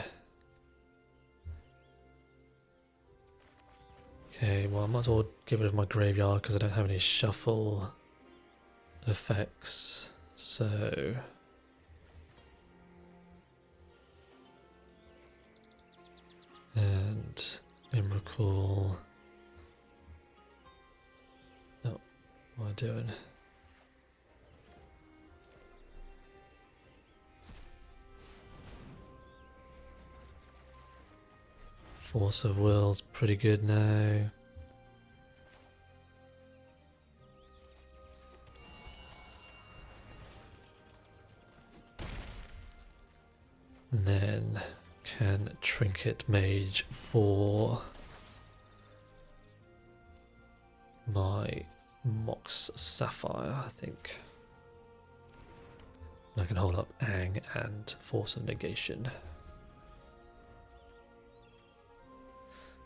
Okay, well I might as well get rid of my graveyard because I don't have any shuffle effects, so... And Emrakul... Oh, what am I doing? Force of Will's pretty good now. And then can Trinket Mage for my Mox Sapphire, I think. And I can hold up Ang and Force of Negation.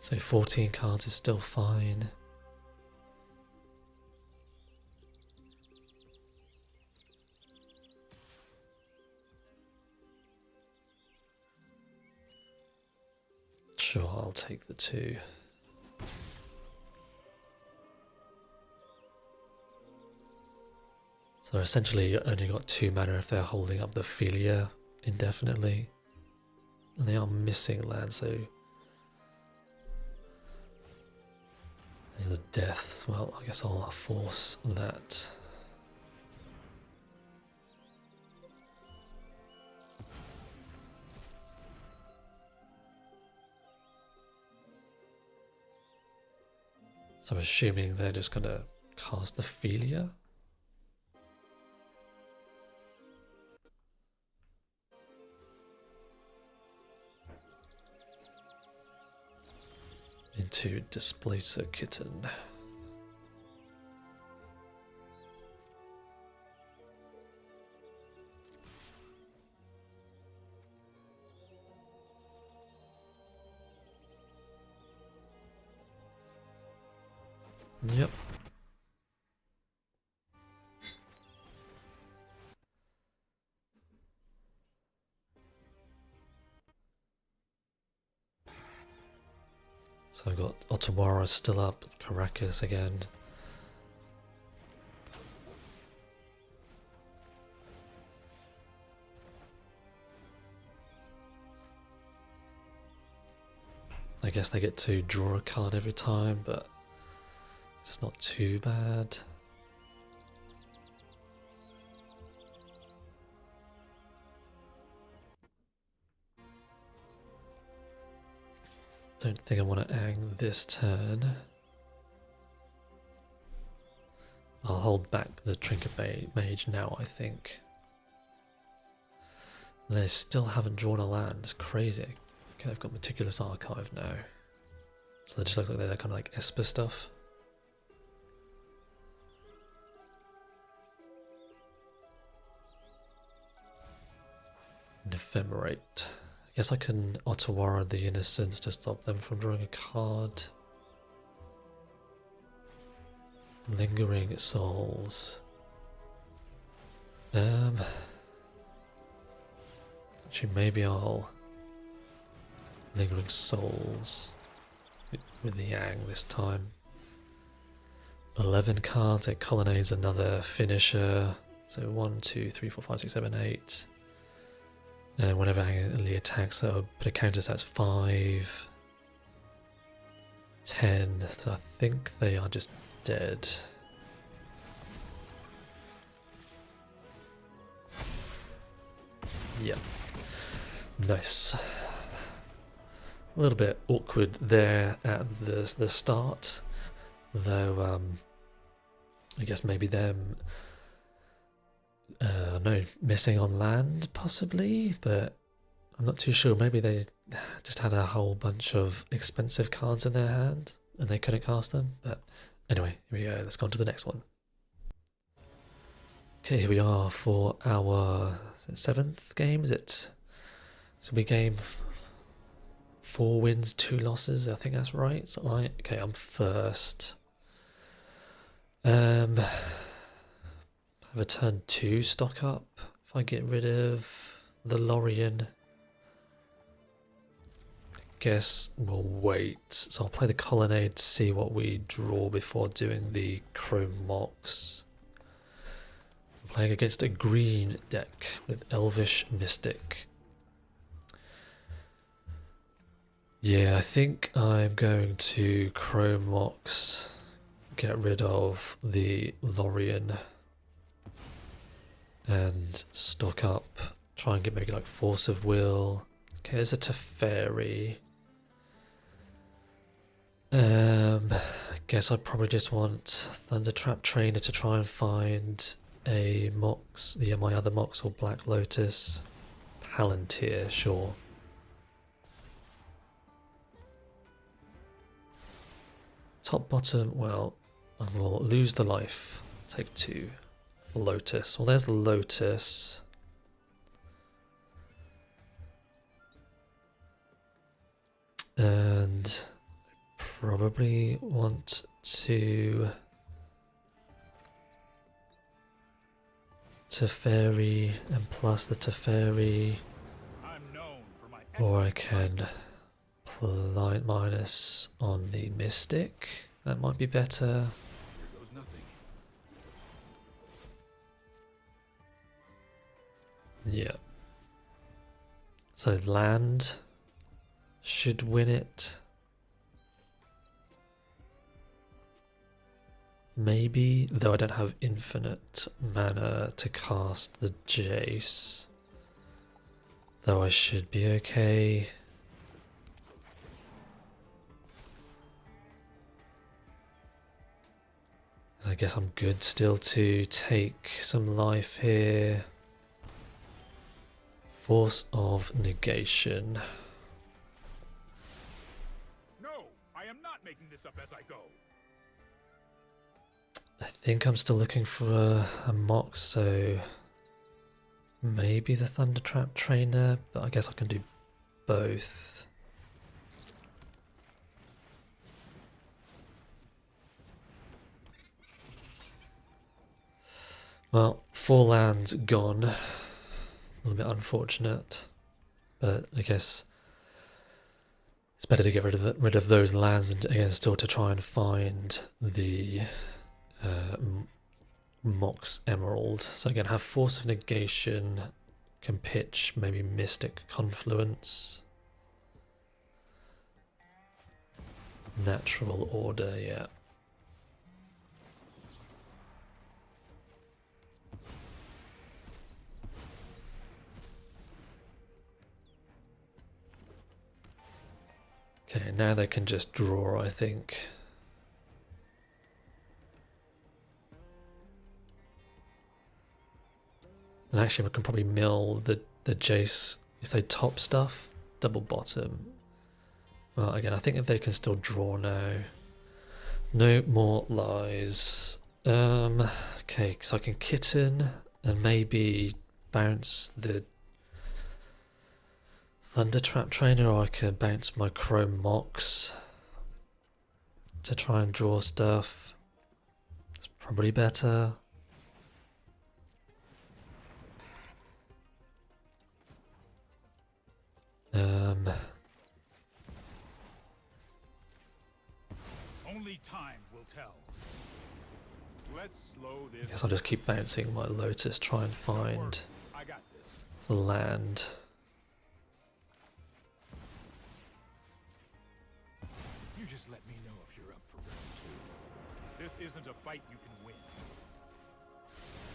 So 14 cards is still fine. Sure, I'll take the 2. So essentially only got 2 mana if they're holding up the Philia indefinitely. And they are missing land, so... There's the death. Well, I guess I'll force that. So I'm assuming they're just gonna cast the Philia. Into Displacer Kitten. Yep. So I've got Otawara still up, Caracas again. I guess they get to draw a card every time, but it's not too bad. Don't think I want to ang this turn. I'll hold back the Trinket Mage now, I think. They still haven't drawn a land, it's crazy. Okay, they've got Meticulous Archive now. So they just look like they're kind of like Esper stuff. And Ephemerate. I guess I can Otawara the Innocents to stop them from drawing a card. Lingering Souls. Actually, maybe I'll Lingering Souls with the Yang this time. 11 cards, it colonnades another finisher. So 1, 2, 3, 4, 5, 6, 7, 8. And whenever Ang attacks, that'll put a counter, so that's 5, 10. So I think they are just dead. Yep. Nice. A little bit awkward there at the start, though. I guess maybe them. No, missing on land possibly, but I'm not too sure. Maybe they just had a whole bunch of expensive cards in their hand and they couldn't cast them. But anyway, here we go. Let's go on to the next one. Okay, here we are for our 7th game. Is it? So we game 4 wins, 2 losses. I think that's right. So okay, I'm first. Have a turn 2 stock up. If I get rid of the Lorien, I guess we'll wait. So I'll play the Colonnade, see what we draw before doing the Chrome Mox. I'm playing against a green deck with Elvish Mystic. Yeah, I think I'm going to Chrome Mox, get rid of the Lorien, and stock up, try and get maybe like Force of Will. Okay, there's a Teferi. I guess I probably just want Thundertrap Trainer to try and find a Mox, my other Mox, or Black Lotus. Palantir, sure. Top bottom, well, I will lose the life. Take 2. Lotus. Well, there's the Lotus. And I probably want to Teferi and plus the Teferi. Or I can Blind Minus on the Mystic. That might be better. Yeah. So land should win it. Maybe, though I don't have infinite mana to cast the Jace. Though I should be okay. I guess I'm good still to take some life here. Force of Negation. No, I am not making this up as I go. I think I'm still looking for a Mox, so maybe the Thundertrap Trainer, but I guess I can do both. Well, 4 lands gone. A little bit unfortunate, but I guess it's better to get rid of those lands and again still to try and find the Mox Emerald. So again, have Force of Negation, can pitch maybe Mystic Confluence, Natural Order, yeah. Okay, now they can just draw, I think. And actually we can probably mill the Jace if they top stuff, double bottom. Well, again, I think if they can still draw now. No more lies. Okay, so I can kitten and maybe bounce the Thunder Trap Trainer, or I can bounce my Chrome Mox to try and draw stuff. It's probably better. Only time will tell. Let's slow this. I guess I'll just keep bouncing my Lotus, try and find I got this. the land. You just let me know if you're up for round 2. This isn't a fight you can win.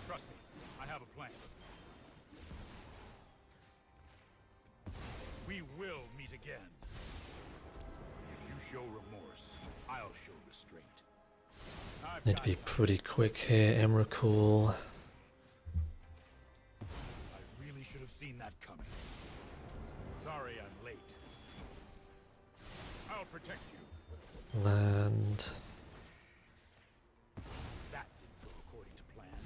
Trust me, I have a plan. We will meet again. If you show remorse, I'll show restraint. I've Need to got be time. pretty quick here, Emrakul. I really should have seen that coming. Sorry I'm late. I'll protect you. Land. That didn't go according to plan.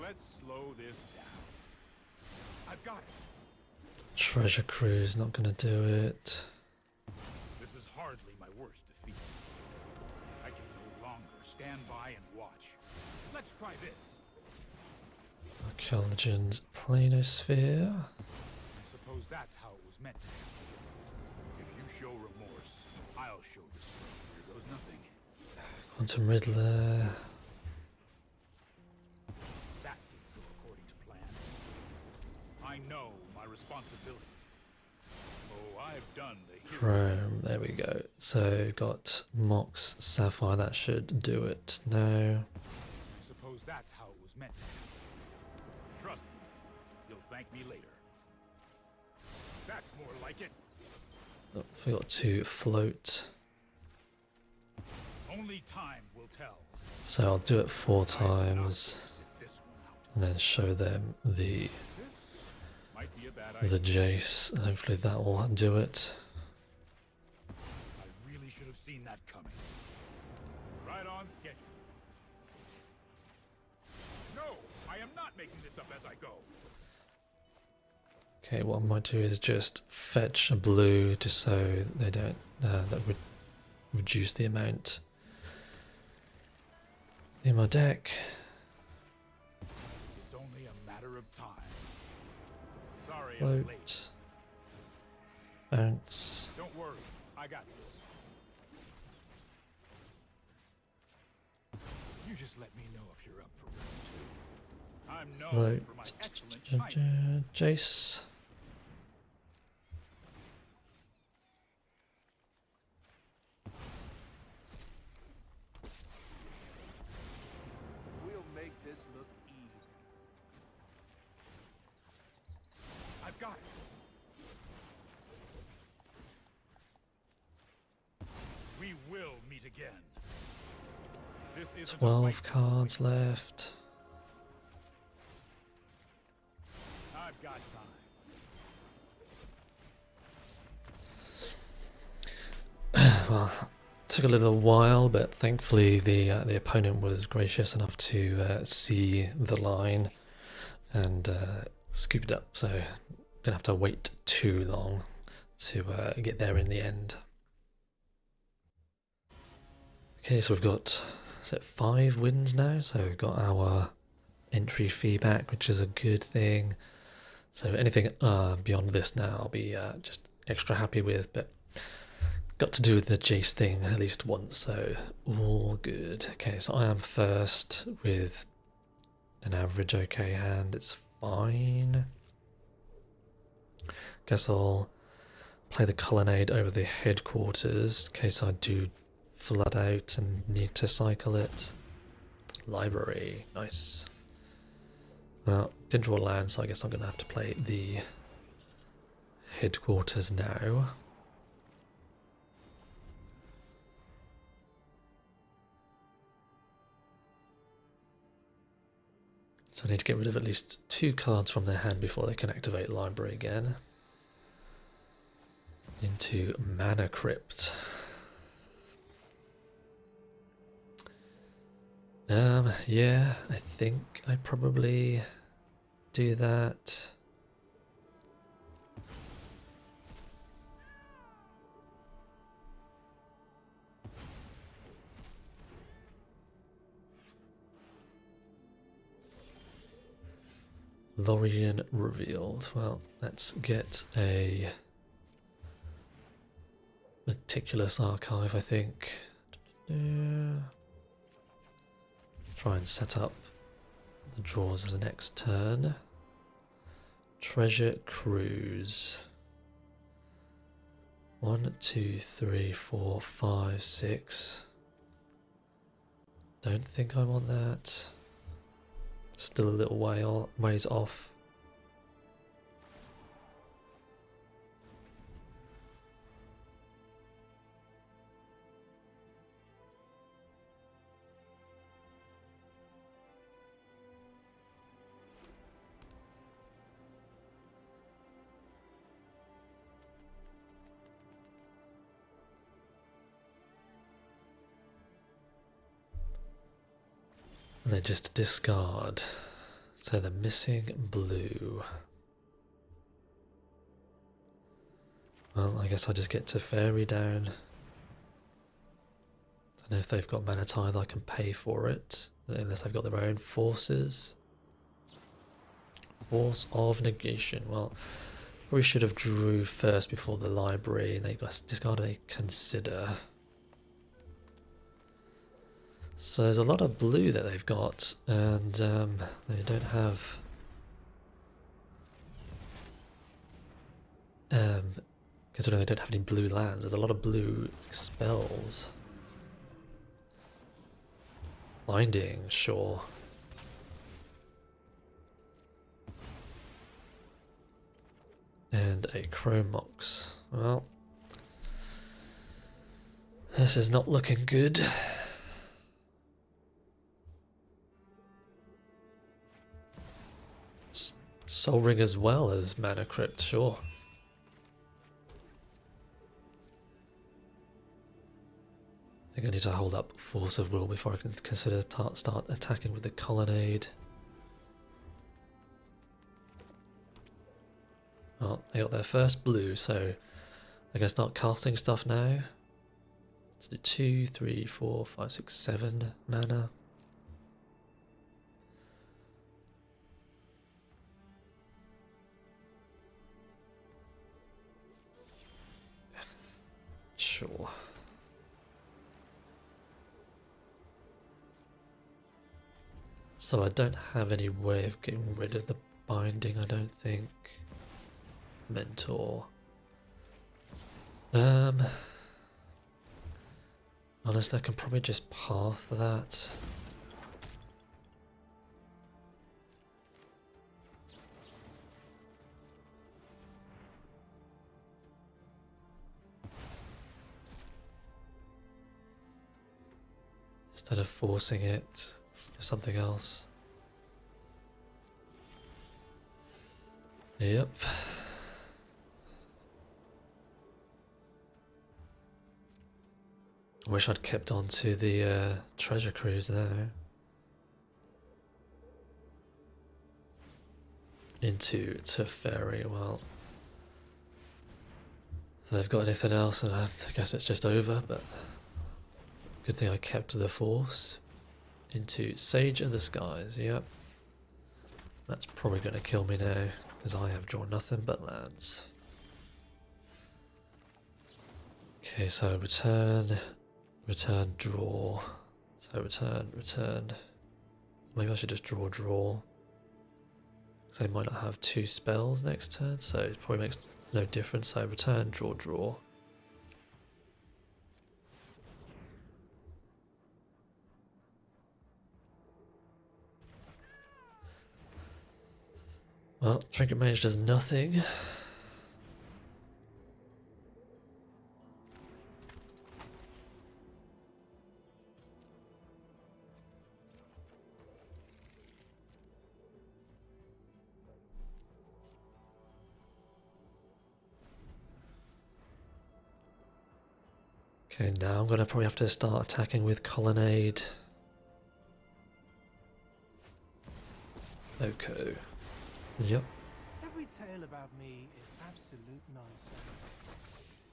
Let's slow this down. I've got it. Treasure Cruise, not gonna do it. This is hardly my worst defeat. I can no longer stand by and watch. Let's try this. Archaeologian's Planosphere. I suppose that's how it was meant to happen. If you show remorse, I'll show restraint. Here goes nothing. Quantum Riddler. That didn't go according to plan. I know my responsibility. Oh, I've done the hero. Chrome, there we go. So got Mox Sapphire, that should do it now. I suppose that's how it was meant to happen. Trust me, you'll thank me later. That's more like it. Oh, forgot to float. Only time will tell. So I'll do it 4 I'm not gonna times sit this one out. and then show them the This might be a bad idea. the Jace, and hopefully that will do it. I really should have seen that coming. Right on schedule. No, I am not making this up as I go. Okay, what I might do is just fetch a blue just so they don't that would reduce the amount in my deck. It's only a matter of time. Sorry I'm late. Float. Bounce. Don't worry, I got this. You just let me know if you're up for round 2. I'm known for my excellent timing. Jace. We'll make this look easy. I've got it. We will meet again. This isn't a 12 fight. cards left. I've got time. Well, took a little while, but thankfully the opponent was gracious enough to see the line and scoop it up, so didn't have to wait too long to get there in the end. Okay, so we've got 5 wins now. So we've got our entry fee back, which is a good thing. So anything beyond this now I'll be just extra happy with, but got to do the Jace thing at least once, so all good. Okay, so I am first with an average okay hand, it's fine. Guess I'll play the colonnade over the headquarters in case I do flood out and need to cycle it. Library, nice. Well, didn't draw land, so I guess I'm going to have to play the headquarters now. So I need to get rid of at least 2 cards from their hand before they can activate library again. Into Mana Crypt. Yeah, I think I probably do that. Lorien revealed. Well, let's get a meticulous archive, I think. Try and set up the draws of the next turn. Treasure Cruise. 1, 2, 3, 4, 5, 6. Don't think I want that. Still a little ways off. And then just discard. So the missing blue. Well, I guess I just get to fairy down. I don't know if they've got mana tithe, I can pay for it. Unless they've got their own forces. Force of negation. Well, we should have drew first before the library. They got discarded a consider. So there's a lot of blue that they've got, and they don't have considering they don't have any blue lands, there's a lot of blue spells. Binding, sure. And a Chromox. Well, this is not looking good. Soul Ring as well as Mana Crypt, sure. I think I need to hold up Force of Will before I can consider start attacking with the Colonnade. Well, they got their first blue, so they're going to start casting stuff now. Let's do 2, 3, 4, 5, 6, 7 mana. Sure. So I don't have any way of getting rid of the binding, I don't think. Mentor. Honestly, I can probably just path that. Instead of forcing it for something else. Yep. I wish I'd kept on to the treasure cruise there. Into Teferi, well. If they've got anything else, then I guess it's just over, but good thing I kept the force. Into Sage of the Skies, yep. That's probably going to kill me now, because I have drawn nothing but lands. Okay, so return, return, draw. So return, return. Maybe I should just draw, draw. Because they might not have 2 spells next turn, so it probably makes no difference. So return, draw, draw. Well, Trinket Mage does nothing. Okay, now I'm going to probably have to start attacking with Colonnade. Okay. Yep. Every tale about me is absolute nonsense.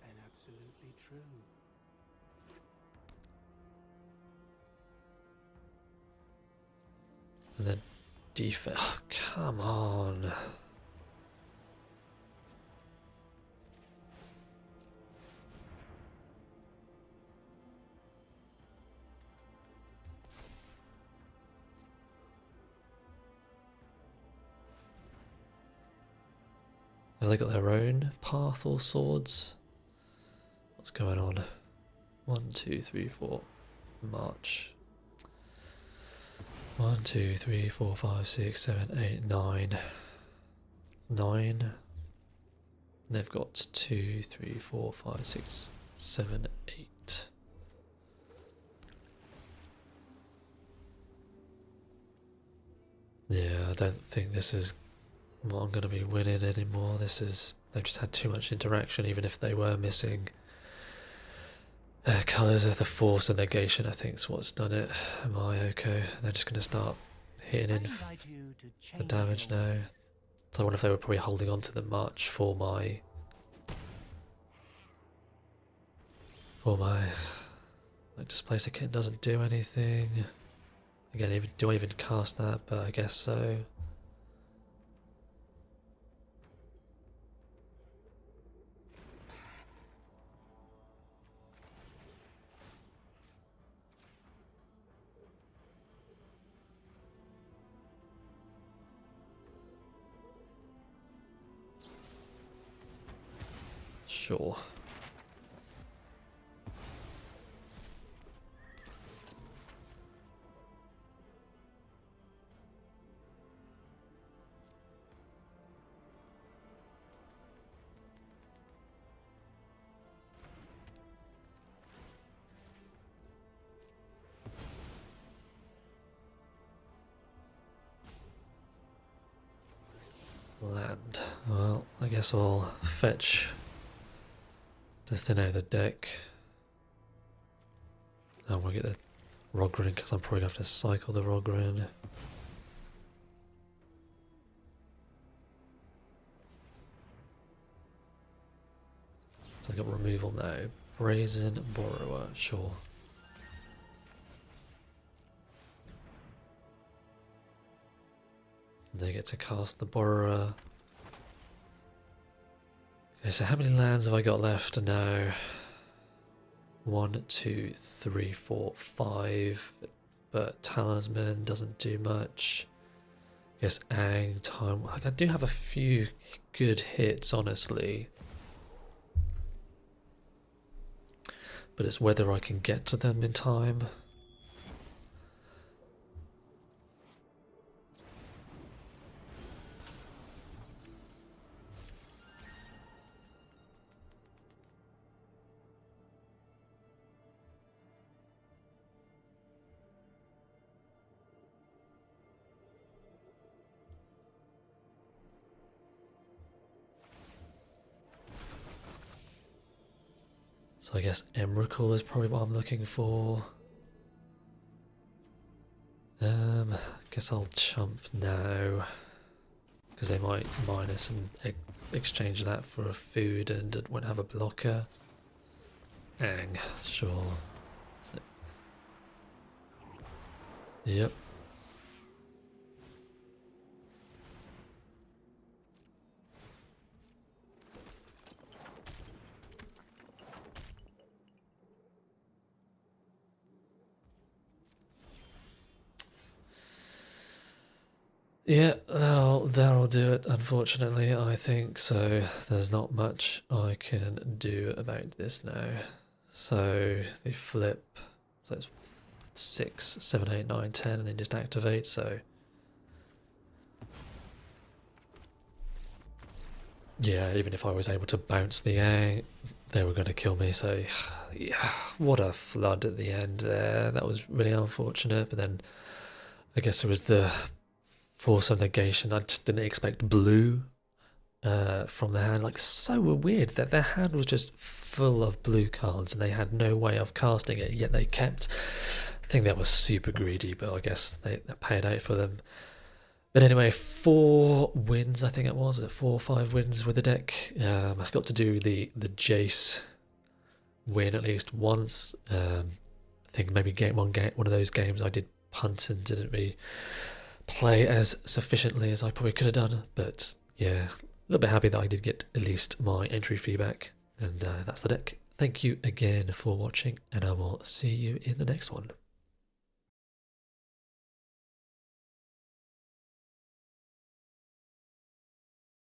And absolutely true. And then defense. Oh, come on. Have they got their own path or swords? What's going on? 1, 2, 3, 4. March. 1, 2, 3, 4, 5, 6, 7, 8, 9. 9. They've got 2, 3, 4, 5, 6, 7, 8. Yeah, I don't think this is what I'm going to be winning anymore. They've just had too much interaction, even if they were missing colours of the force and negation. I think is what's done it. Am I okay? They're just going to start hitting in the damage now. So I wonder if they were probably holding on to the march for my like displace the kit doesn't do anything. Again, do I even cast that? But I guess so. Sure. Land. Well, I guess I'll fetch to thin out the deck. I'm gonna get the Rogrin because I'm probably gonna have to cycle the Rogrin. So I've got removal now. Brazen Borrower, sure. They get to cast the Borrower. Okay, so how many lands have I got left now? 1, 2, 3, 4, 5. But Talisman doesn't do much. I guess Ang, Time. Like, I do have a few good hits, honestly. But it's whether I can get to them in time. So I guess Emrakul is probably what I'm looking for. Guess I'll chump now. Because they might minus and exchange that for a food and it won't have a blocker. Ang, sure. Yep. Yeah, that'll do it, unfortunately, I think. So there's not much I can do about this now. So they flip, so it's 6, 7, 8, 9, 10, and then just activate, so yeah, even if I was able to bounce the egg, they were going to kill me, so yeah, what a flood at the end there. That was really unfortunate, but then I guess it was the force of negation. I just didn't expect blue from the hand. Like, so weird that their hand was just full of blue cards and they had no way of casting it, yet they kept. I think that was super greedy, but I guess that paid out for them. But anyway, 4 wins, I think it was, 4 or 5 wins with the deck. I got to do the Jace win at least once. I think maybe one of those games I did punt and didn't really play as sufficiently as I probably could have done. But yeah, a little bit happy that I did get at least my entry fee back. And that's the deck. Thank you again for watching, and I will see you in the next one.